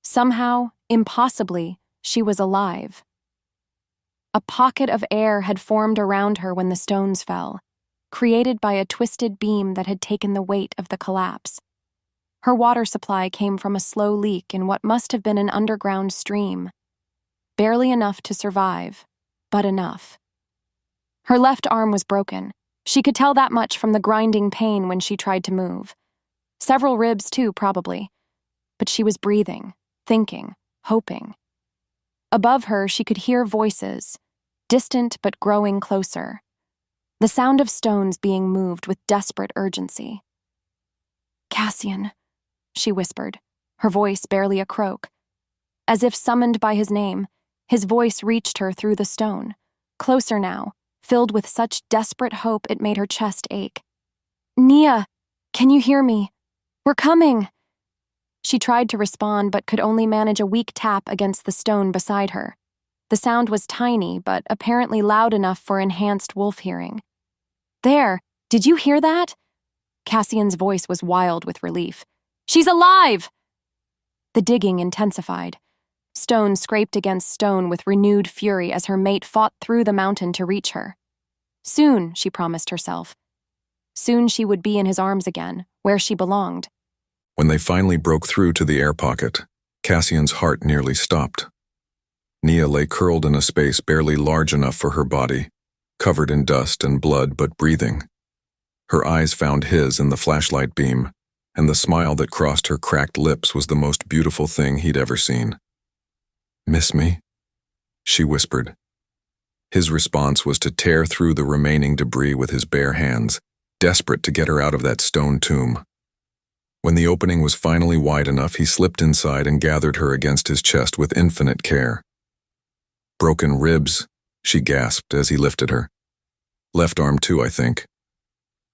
Somehow, impossibly, she was alive. A pocket of air had formed around her when the stones fell, created by a twisted beam that had taken the weight of the collapse. Her water supply came from a slow leak in what must have been an underground stream. Barely enough to survive, but enough. Her left arm was broken. She could tell that much from the grinding pain when she tried to move. Several ribs, too, probably. But she was breathing, thinking, hoping. Above her, she could hear voices, distant but growing closer. The sound of stones being moved with desperate urgency. "Cassian," she whispered, her voice barely a croak. As if summoned by his name, his voice reached her through the stone, closer now, filled with such desperate hope it made her chest ache. "Nia, can you hear me? We're coming!" She tried to respond but could only manage a weak tap against the stone beside her. The sound was tiny but apparently loud enough for enhanced wolf hearing. "There, did you hear that?" Cassian's voice was wild with relief. "She's alive!" The digging intensified. Stone scraped against stone with renewed fury as her mate fought through the mountain to reach her. Soon, she promised herself. Soon she would be in his arms again, where she belonged. When they finally broke through to the air pocket, Cassian's heart nearly stopped. Nia lay curled in a space barely large enough for her body, covered in dust and blood but breathing. Her eyes found his in the flashlight beam, and the smile that crossed her cracked lips was the most beautiful thing he'd ever seen. "Miss me?" she whispered. His response was to tear through the remaining debris with his bare hands, desperate to get her out of that stone tomb. When the opening was finally wide enough, he slipped inside and gathered her against his chest with infinite care. "Broken ribs," she gasped as he lifted her. "Left arm too, I think."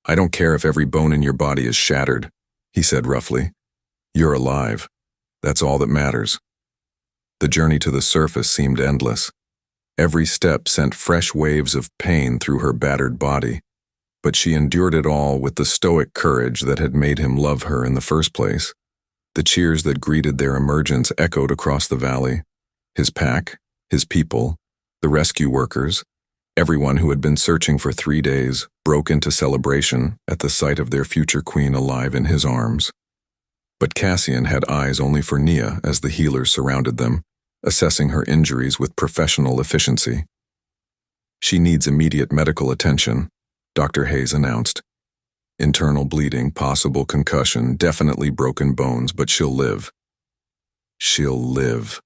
"I don't care if every bone in your body is shattered," he said roughly. "You're alive. That's all that matters." The journey to the surface seemed endless. Every step sent fresh waves of pain through her battered body, but she endured it all with the stoic courage that had made him love her in the first place. The cheers that greeted their emergence echoed across the valley. His pack, his people, the rescue workers, everyone who had been searching for 3 days broke into celebration at the sight of their future queen alive in his arms. But Cassian had eyes only for Nia as the healers surrounded them, assessing her injuries with professional efficiency. "She needs immediate medical attention," Dr. Hayes announced. "Internal bleeding, possible concussion, definitely broken bones, but she'll live. She'll live."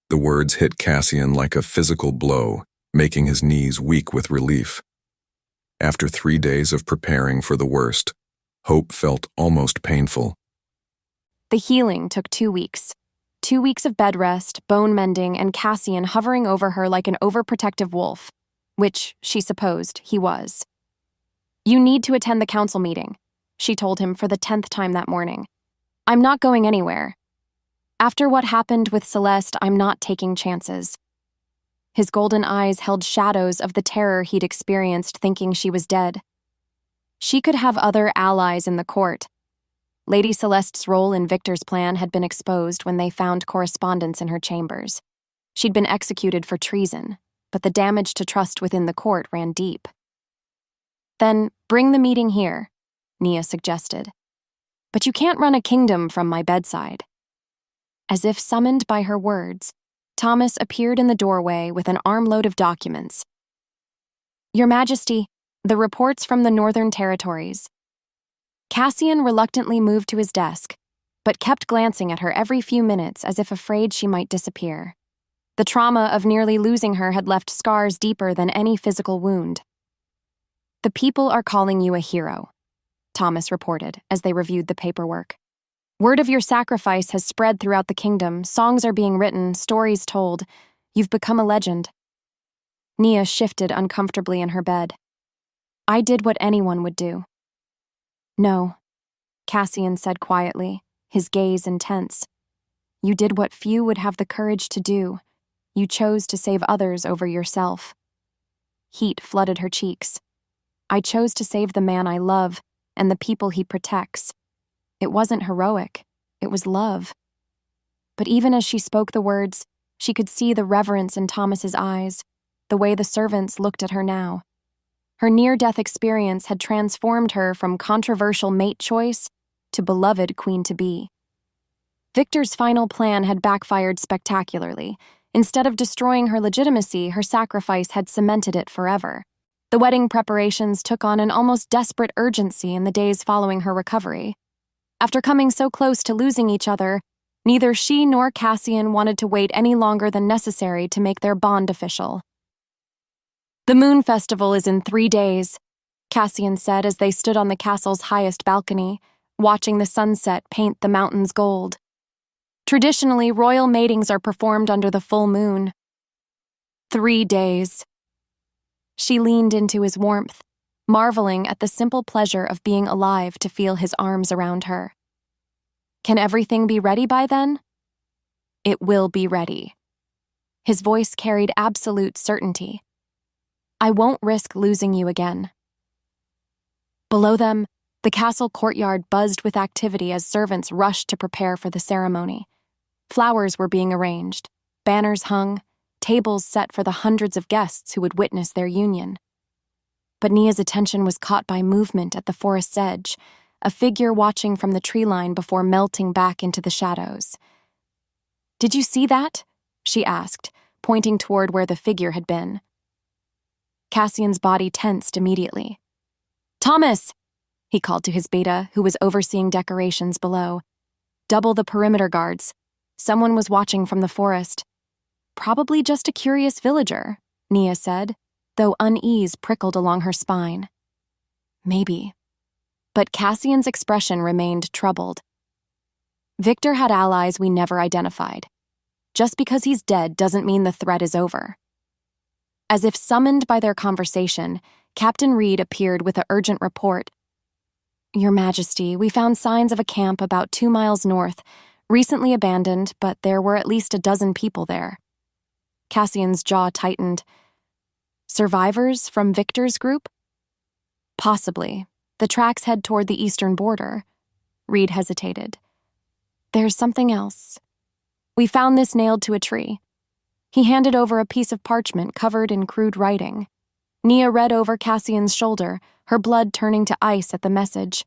The words hit Cassian like a physical blow, making his knees weak with relief. After 3 days of preparing for the worst, hope felt almost painful. The healing took 2 weeks. 2 weeks of bed rest, bone mending, and Cassian hovering over her like an overprotective wolf, which, she supposed, he was. "You need to attend the council meeting," she told him for the 10th time that morning. "I'm not going anywhere. After what happened with Celeste, I'm not taking chances." His golden eyes held shadows of the terror he'd experienced thinking she was dead. She could have other allies in the court. Lady Celeste's role in Victor's plan had been exposed when they found correspondence in her chambers. She'd been executed for treason, but the damage to trust within the court ran deep. "Then bring the meeting here," Nia suggested. "But you can't run a kingdom from my bedside." As if summoned by her words, Thomas appeared in the doorway with an armload of documents. "Your Majesty, the reports from the Northern Territories." Cassian reluctantly moved to his desk, but kept glancing at her every few minutes as if afraid she might disappear. The trauma of nearly losing her had left scars deeper than any physical wound. "The people are calling you a hero," Thomas reported as they reviewed the paperwork. "Word of your sacrifice has spread throughout the kingdom, songs are being written, stories told. You've become a legend." Nia shifted uncomfortably in her bed. "I did what anyone would do." "No," Cassian said quietly, his gaze intense. "You did what few would have the courage to do. You chose to save others over yourself." Heat flooded her cheeks. "I chose to save the man I love and the people he protects. It wasn't heroic, it was love." But even as she spoke the words, she could see the reverence in Thomas's eyes, the way the servants looked at her now. Her near-death experience had transformed her from controversial mate choice to beloved queen-to-be. Victor's final plan had backfired spectacularly. Instead of destroying her legitimacy, her sacrifice had cemented it forever. The wedding preparations took on an almost desperate urgency in the days following her recovery. After coming so close to losing each other, neither she nor Cassian wanted to wait any longer than necessary to make their bond official. "The Moon Festival is in 3 days," Cassian said as they stood on the castle's highest balcony, watching the sunset paint the mountains gold. "Traditionally, royal matings are performed under the full moon." 3 days. She leaned into his warmth, marveling at the simple pleasure of being alive to feel his arms around her. "Can everything be ready by then?" "It will be ready." His voice carried absolute certainty. "I won't risk losing you again." Below them, the castle courtyard buzzed with activity as servants rushed to prepare for the ceremony. Flowers were being arranged, banners hung, tables set for the hundreds of guests who would witness their union. But Nia's attention was caught by movement at the forest's edge, a figure watching from the tree line before melting back into the shadows. "Did you see that?" she asked, pointing toward where the figure had been. Cassian's body tensed immediately. "Thomas!" he called to his beta, who was overseeing decorations below. "Double the perimeter guards. Someone was watching from the forest." "Probably just a curious villager," Nia said, though unease prickled along her spine. "Maybe." But Cassian's expression remained troubled. "Victor had allies we never identified. Just because he's dead doesn't mean the threat is over." As if summoned by their conversation, Captain Reed appeared with an urgent report. "Your Majesty, we found signs of a camp about 2 miles north, recently abandoned, but there were at least a dozen people there." Cassian's jaw tightened. "Survivors from Victor's group?" "Possibly. The tracks head toward the eastern border." Reed hesitated. "There's something else. We found this nailed to a tree." He handed over a piece of parchment covered in crude writing. Nia read over Cassian's shoulder, her blood turning to ice at the message.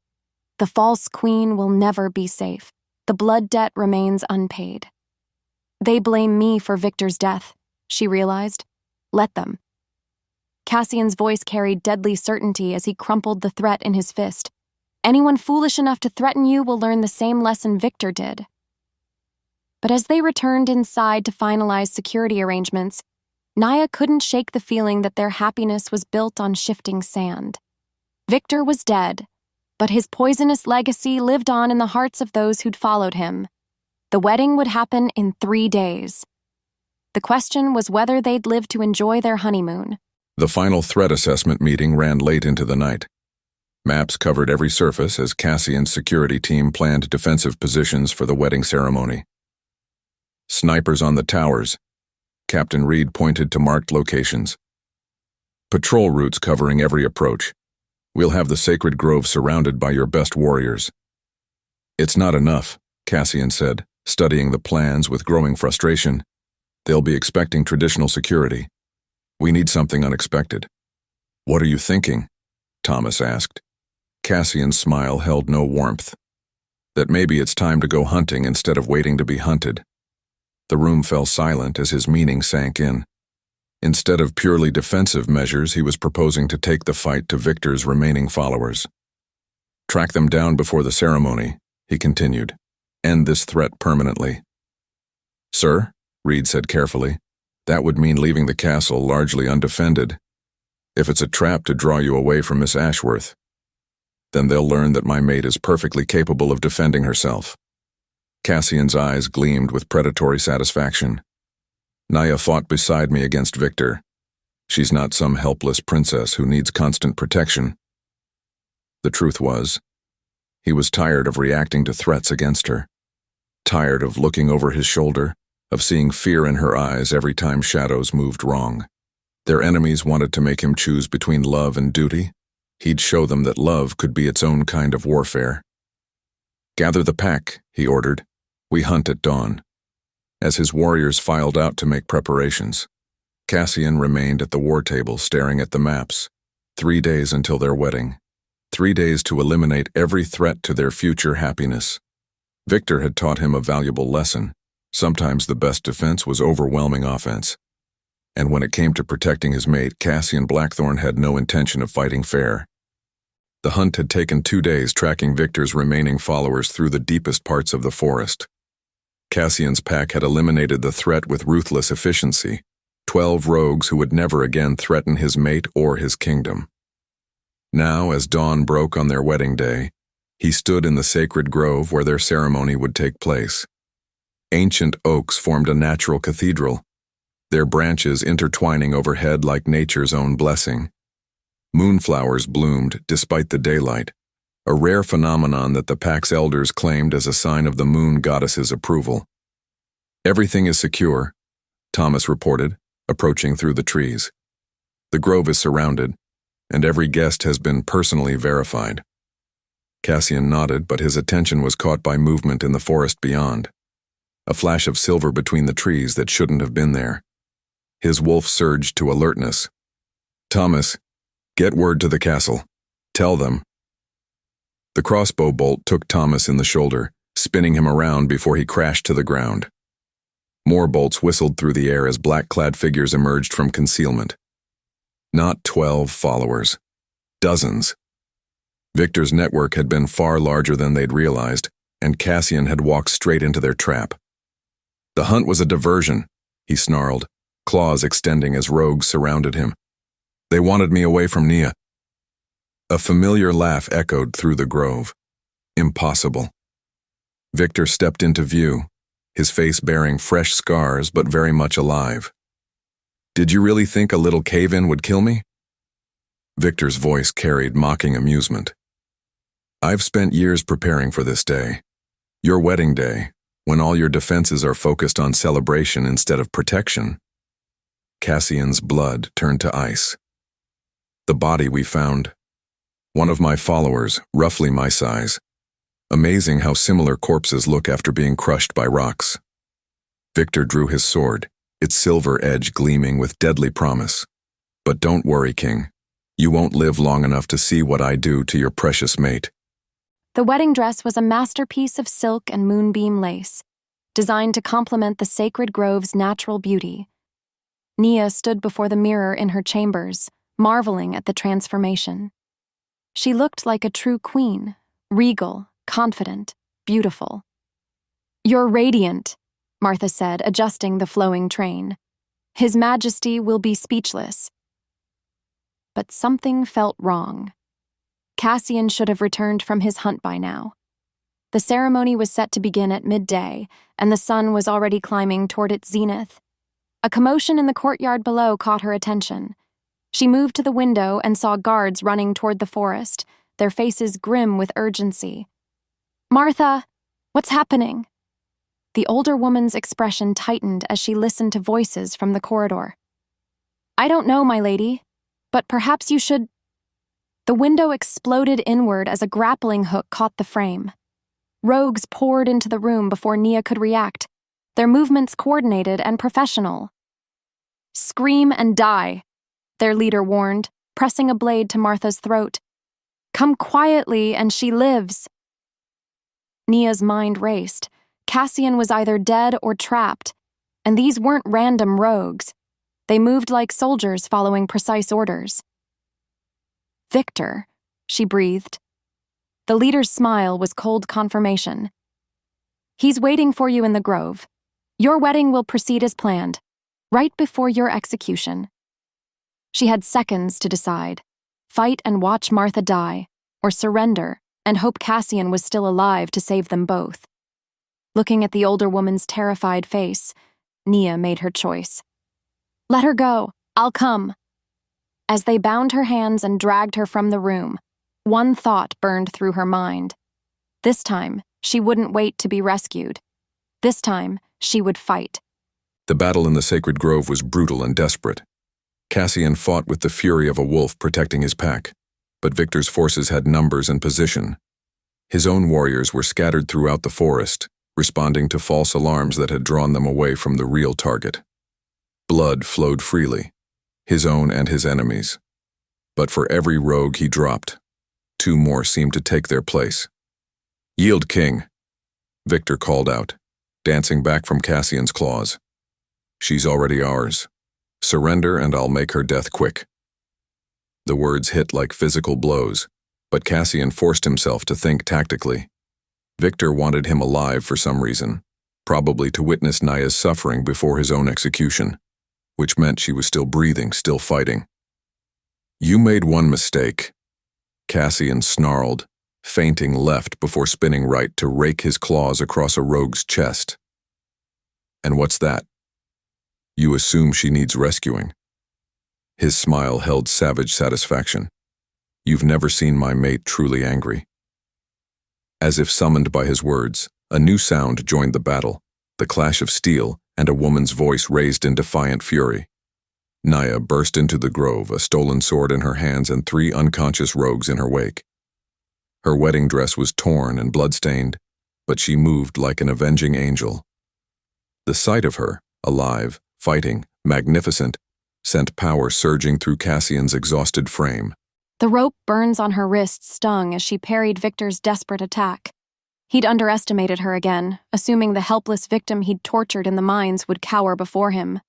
"The false queen will never be safe. The blood debt remains unpaid." "They blame me for Victor's death," she realized. "Let them." Cassian's voice carried deadly certainty as he crumpled the threat in his fist. "Anyone foolish enough to threaten you will learn the same lesson Victor did." But as they returned inside to finalize security arrangements, Nia couldn't shake the feeling that their happiness was built on shifting sand. Victor was dead, but his poisonous legacy lived on in the hearts of those who'd followed him. The wedding would happen in 3 days. The question was whether they'd live to enjoy their honeymoon. The final threat assessment meeting ran late into the night. Maps covered every surface as Cassian's security team planned defensive positions for the wedding ceremony. "Snipers on the towers," Captain Reed pointed to marked locations. "Patrol routes covering every approach. We'll have the sacred grove surrounded by your best warriors." "It's not enough," Cassian said, studying the plans with growing frustration. "They'll be expecting traditional security. We need something unexpected." "What are you thinking?" Thomas asked. Cassian's smile held no warmth. "That maybe it's time to go hunting instead of waiting to be hunted." The room fell silent as his meaning sank in. Instead of purely defensive measures, he was proposing to take the fight to Victor's remaining followers. "Track them down before the ceremony," he continued. "End this threat permanently." "Sir," Reed said carefully, "that would mean leaving the castle largely undefended. If it's a trap to draw you away from Miss Ashworth, then they'll learn that my mate is perfectly capable of defending herself." Cassian's eyes gleamed with predatory satisfaction. "Nia fought beside me against Victor. She's not some helpless princess who needs constant protection." The truth was, he was tired of reacting to threats against her. Tired of looking over his shoulder, of seeing fear in her eyes every time shadows moved wrong. Their enemies wanted to make him choose between love and duty. He'd show them that love could be its own kind of warfare. "Gather the pack," he ordered. "We hunt at dawn." As his warriors filed out to make preparations, Cassian remained at the war table staring at the maps. 3 days until their wedding. 3 days to eliminate every threat to their future happiness. Victor had taught him a valuable lesson. Sometimes the best defense was overwhelming offense. And when it came to protecting his mate, Cassian Blackthorne had no intention of fighting fair. The hunt had taken 2 days, tracking Victor's remaining followers through the deepest parts of the forest. Cassian's pack had eliminated the threat with ruthless efficiency, 12 rogues who would never again threaten his mate or his kingdom. Now, as dawn broke on their wedding day, he stood in the sacred grove where their ceremony would take place. Ancient oaks formed a natural cathedral, their branches intertwining overhead like nature's own blessing. Moonflowers bloomed despite the daylight, a rare phenomenon that the pack's elders claimed as a sign of the moon goddess's approval. "Everything is secure," Thomas reported, approaching through the trees. "The grove is surrounded, and every guest has been personally verified." Cassian nodded, but his attention was caught by movement in the forest beyond. A flash of silver between the trees that shouldn't have been there. His wolf surged to alertness. "Thomas, get word to the castle. Tell them." The crossbow bolt took Thomas in the shoulder, spinning him around before he crashed to the ground. More bolts whistled through the air as black-clad figures emerged from concealment. Not 12 followers. Dozens. Victor's network had been far larger than they'd realized, and Cassian had walked straight into their trap. "The hunt was a diversion," he snarled, claws extending as rogues surrounded him. "They wanted me away from Nia." A familiar laugh echoed through the grove. Impossible. Victor stepped into view, his face bearing fresh scars but very much alive. "Did you really think a little cave-in would kill me?" Victor's voice carried mocking amusement. "I've spent years preparing for this day. Your wedding day, when all your defenses are focused on celebration instead of protection." Cassian's blood turned to ice. "The body we found. One of my followers, roughly my size. Amazing how similar corpses look after being crushed by rocks." Victor drew his sword, its silver edge gleaming with deadly promise. "But don't worry, King. You won't live long enough to see what I do to your precious mate." The wedding dress was a masterpiece of silk and moonbeam lace, designed to complement the sacred grove's natural beauty. Nia stood before the mirror in her chambers, marveling at the transformation. She looked like a true queen, regal, confident, beautiful. "You're radiant," Martha said, adjusting the flowing train. "His Majesty will be speechless." But something felt wrong. Cassian should have returned from his hunt by now. The ceremony was set to begin at midday, and the sun was already climbing toward its zenith. A commotion in the courtyard below caught her attention. She moved to the window and saw guards running toward the forest, their faces grim with urgency. "Martha, what's happening?" The older woman's expression tightened as she listened to voices from the corridor. "I don't know, my lady, but perhaps you should—" The window exploded inward as a grappling hook caught the frame. Rogues poured into the room before Nia could react, their movements coordinated and professional. "Scream and die," their leader warned, pressing a blade to Martha's throat. "Come quietly and she lives." Nia's mind raced. Cassian was either dead or trapped, and these weren't random rogues. They moved like soldiers following precise orders. "Victor," she breathed. The leader's smile was cold confirmation. "He's waiting for you in the grove. Your wedding will proceed as planned, right before your execution." She had seconds to decide: fight and watch Martha die, or surrender and hope Cassian was still alive to save them both. Looking at the older woman's terrified face, Nia made her choice. "Let her go. I'll come." As they bound her hands and dragged her from the room, one thought burned through her mind. This time, she wouldn't wait to be rescued. This time, she would fight. The battle in the sacred grove was brutal and desperate. Cassian fought with the fury of a wolf protecting his pack, but Victor's forces had numbers and position. His own warriors were scattered throughout the forest, responding to false alarms that had drawn them away from the real target. Blood flowed freely, his own and his enemies. But for every rogue he dropped, 2 more seemed to take their place. "Yield, King," Victor called out, dancing back from Cassian's claws. "She's already ours. Surrender and I'll make her death quick." The words hit like physical blows, But Cassian forced himself to think tactically. Victor wanted him alive for some reason, probably to witness Nia's suffering before his own execution, which meant she was still breathing, still fighting. "You made one mistake," Cassian snarled, feinting left before spinning right to rake his claws across a rogue's chest. "And what's that?" "You assume she needs rescuing." His smile held savage satisfaction. "You've never seen my mate truly angry." As if summoned by his words, a new sound joined the battle, the clash of steel and a woman's voice raised in defiant fury. Nia burst into the grove, a stolen sword in her hands and 3 unconscious rogues in her wake. Her wedding dress was torn and bloodstained, but she moved like an avenging angel. The sight of her, alive, fighting, magnificent, sent power surging through Cassian's exhausted frame. The rope burns on her wrist stung as she parried Victor's desperate attack. He'd underestimated her again, assuming the helpless victim he'd tortured in the mines would cower before him.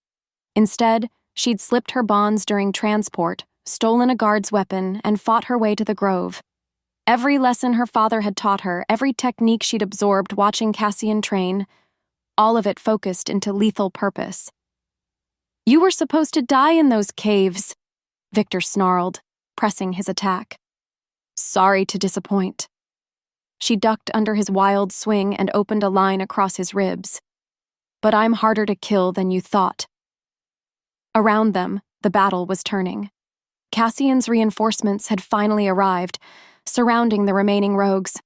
Instead, she'd slipped her bonds during transport, stolen a guard's weapon, and fought her way to the grove. Every lesson her father had taught her, every technique she'd absorbed watching Cassian train, all of it focused into lethal purpose. "You were supposed to die in those caves," Victor snarled, pressing his attack. "Sorry to disappoint." She ducked under his wild swing and opened a line across his ribs. "But I'm harder to kill than you thought." Around them, the battle was turning. Cassian's reinforcements had finally arrived, surrounding the remaining rogues.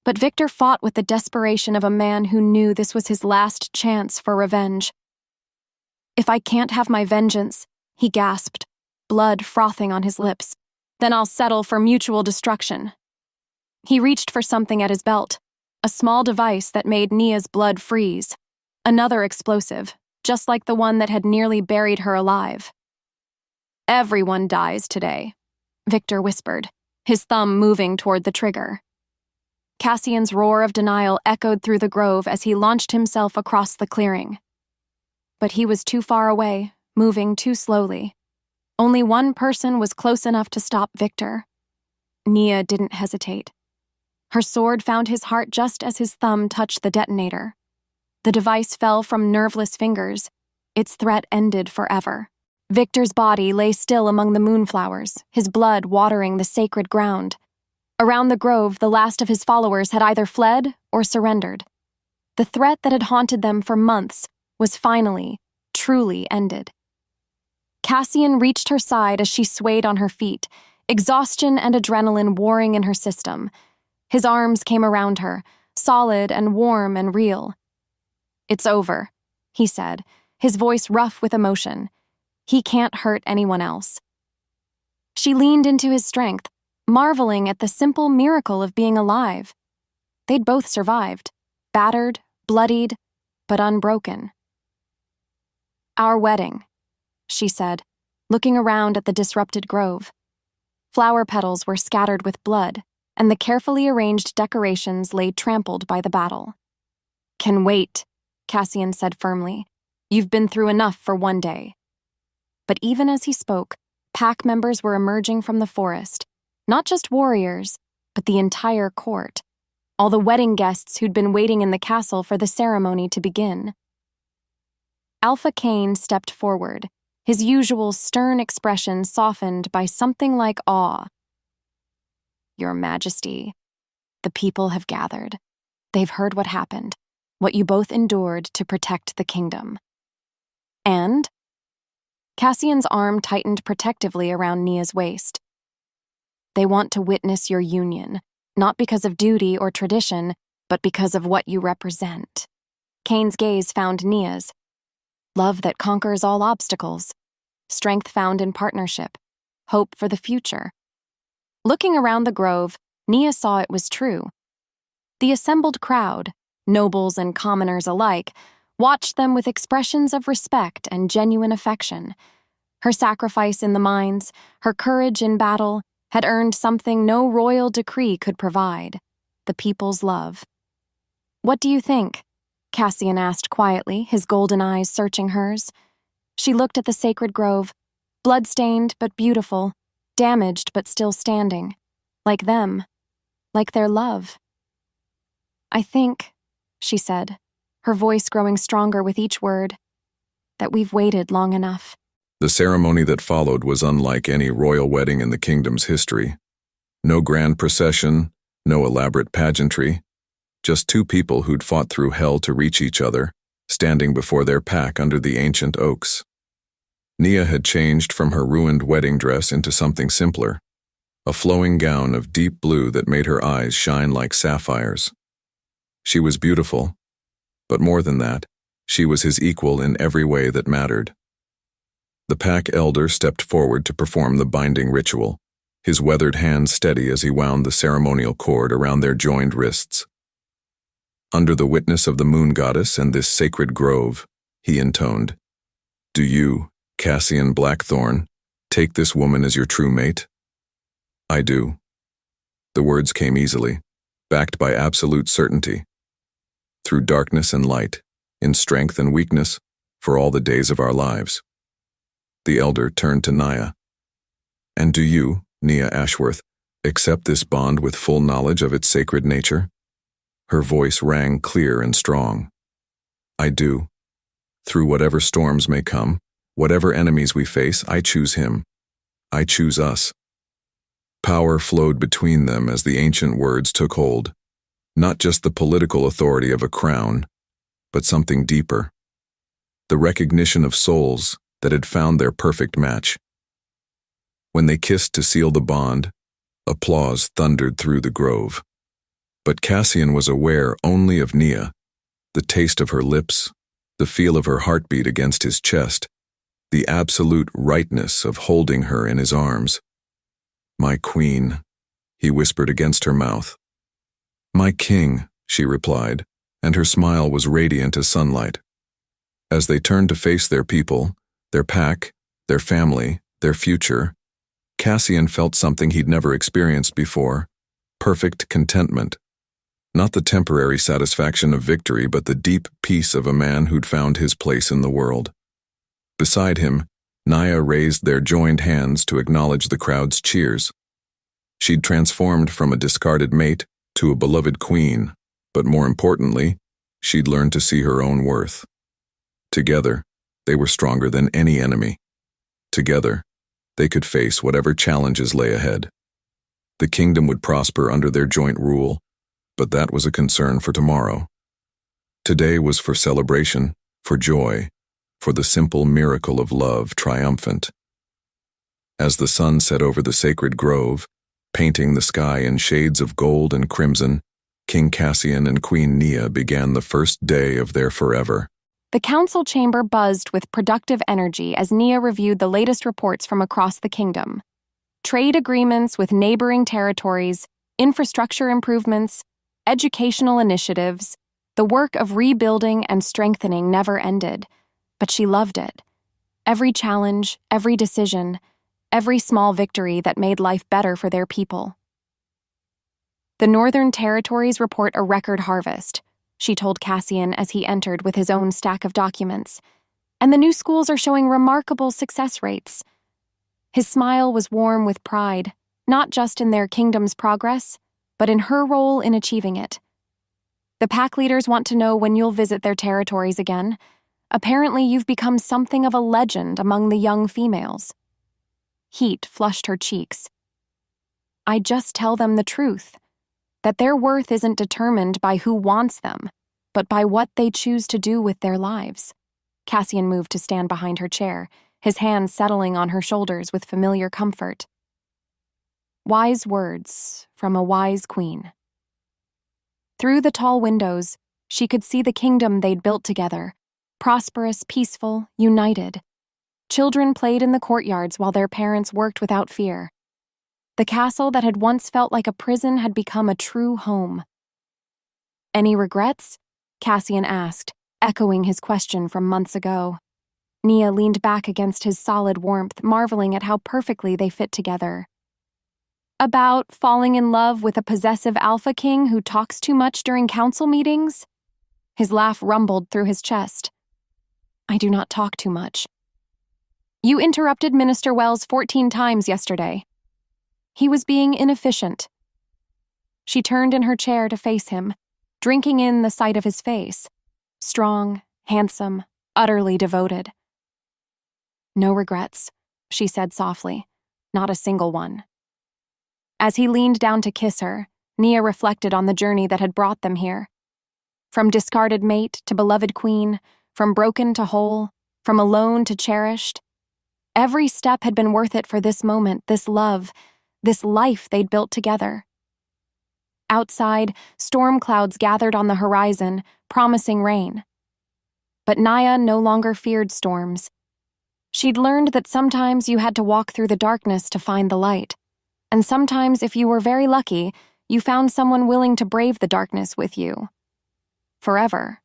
But Victor fought with the desperation of a man who knew this was his last chance for revenge. "If I can't have my vengeance," he gasped, blood frothing on his lips, "then I'll settle for mutual destruction." He reached for something at his belt, a small device that made Nia's blood freeze, another explosive, just like the one that had nearly buried her alive. "Everyone dies today," Victor whispered, his thumb moving toward the trigger. Cassian's roar of denial echoed through the grove as he launched himself across the clearing. But he was too far away, moving too slowly. Only one person was close enough to stop Victor. Nia didn't hesitate. Her sword found his heart just as his thumb touched the detonator. The device fell from nerveless fingers. Its threat ended forever. Victor's body lay still among the moonflowers, his blood watering the sacred ground. Around the grove, the last of his followers had either fled or surrendered. The threat that had haunted them for months was finally, truly ended. Cassian reached her side as she swayed on her feet, exhaustion and adrenaline warring in her system. His arms came around her, solid and warm and real. "It's over," he said, his voice rough with emotion. "He can't hurt anyone else." She leaned into his strength, marveling at the simple miracle of being alive. They'd both survived, battered, bloodied, but unbroken. "Our wedding," she said, looking around at the disrupted grove. Flower petals were scattered with blood, and the carefully arranged decorations lay trampled by the battle. "Can wait," Cassian said firmly. "You've been through enough for one day." But even as he spoke, pack members were emerging from the forest, not just warriors, but the entire court, all the wedding guests who'd been waiting in the castle for the ceremony to begin. Alpha Cain stepped forward, his usual stern expression softened by something like awe. "Your Majesty, the people have gathered. They've heard what happened, what you both endured to protect the kingdom. And?" Cassian's arm tightened protectively around Nia's waist. "They want to witness your union, not because of duty or tradition, but because of what you represent." Cain's gaze found Nia's. Love that conquers all obstacles, strength found in partnership, hope for the future. Looking around the grove, Nia saw it was true. The assembled crowd, nobles and commoners alike, watched them with expressions of respect and genuine affection. Her sacrifice in the mines, her courage in battle, had earned something no royal decree could provide: the people's love. "What do you think?" Cassian asked quietly, his golden eyes searching hers. She looked at the sacred grove, blood-stained but beautiful, damaged but still standing. Like them. Like their love. I think, she said, her voice growing stronger with each word, that we've waited long enough. The ceremony that followed was unlike any royal wedding in the kingdom's history. No grand procession, no elaborate pageantry, just two people who'd fought through hell to reach each other, standing before their pack under the ancient oaks. Nia had changed from her ruined wedding dress into something simpler, a flowing gown of deep blue that made her eyes shine like sapphires. She was beautiful, but more than that, she was his equal in every way that mattered. The pack elder stepped forward to perform the binding ritual, his weathered hands steady as he wound the ceremonial cord around their joined wrists. Under the witness of the moon goddess and this sacred grove, he intoned, "Do you, Cassian Blackthorn, take this woman as your true mate?" "I do." The words came easily, backed by absolute certainty. Through darkness and light, in strength and weakness, for all the days of our lives. The elder turned to Nia. "And do you, Nia Ashworth, accept this bond with full knowledge of its sacred nature?" Her voice rang clear and strong. "I do. Through whatever storms may come, whatever enemies we face, I choose him. I choose us." Power flowed between them as the ancient words took hold. Not just the political authority of a crown, but something deeper. The recognition of souls that had found their perfect match. When they kissed to seal the bond, applause thundered through the grove. But Cassian was aware only of Nia, the taste of her lips, the feel of her heartbeat against his chest, the absolute rightness of holding her in his arms. "My queen," he whispered against her mouth. "My king," she replied, and her smile was radiant as sunlight. As they turned to face their people, their pack, their family, their future, Cassian felt something he'd never experienced before: perfect contentment. Not the temporary satisfaction of victory, but the deep peace of a man who'd found his place in the world. Beside him, Nia raised their joined hands to acknowledge the crowd's cheers. She'd transformed from a discarded mate to a beloved queen, but more importantly, she'd learned to see her own worth. Together, they were stronger than any enemy. Together, they could face whatever challenges lay ahead. The kingdom would prosper under their joint rule, but that was a concern for tomorrow. Today was for celebration, for joy, for the simple miracle of love triumphant. As the sun set over the sacred grove, painting the sky in shades of gold and crimson, King Cassian and Queen Nia began the first day of their forever. The council chamber buzzed with productive energy as Nia reviewed the latest reports from across the kingdom. Trade agreements with neighboring territories, infrastructure improvements, educational initiatives, the work of rebuilding and strengthening never ended, but she loved it. Every challenge, every decision, every small victory that made life better for their people. The Northern Territories report a record harvest, she told Cassian as he entered with his own stack of documents, and the new schools are showing remarkable success rates. His smile was warm with pride, not just in their kingdom's progress, but in her role in achieving it. The pack leaders want to know when you'll visit their territories again. Apparently, you've become something of a legend among the young females. Heat flushed her cheeks. I just tell them the truth, that their worth isn't determined by who wants them, but by what they choose to do with their lives. Cassian moved to stand behind her chair, his hands settling on her shoulders with familiar comfort. Wise words from a wise queen. Through the tall windows, she could see the kingdom they'd built together, prosperous, peaceful, united. Children played in the courtyards while their parents worked without fear. The castle that had once felt like a prison had become a true home. Any regrets? Cassian asked, echoing his question from months ago. Nia leaned back against his solid warmth, marveling at how perfectly they fit together. About falling in love with a possessive alpha king who talks too much during council meetings? His laugh rumbled through his chest. I do not talk too much. You interrupted Minister Wells 14 times yesterday. He was being inefficient. She turned in her chair to face him, drinking in the sight of his face. Strong, handsome, utterly devoted. "No regrets," she said softly. "Not a single one." As he leaned down to kiss her, Nia reflected on the journey that had brought them here. From discarded mate to beloved queen, from broken to whole, from alone to cherished. Every step had been worth it for this moment, this love, this life they'd built together. Outside, storm clouds gathered on the horizon, promising rain. But Nia no longer feared storms. She'd learned that sometimes you had to walk through the darkness to find the light, and sometimes, if you were very lucky, you found someone willing to brave the darkness with you. Forever.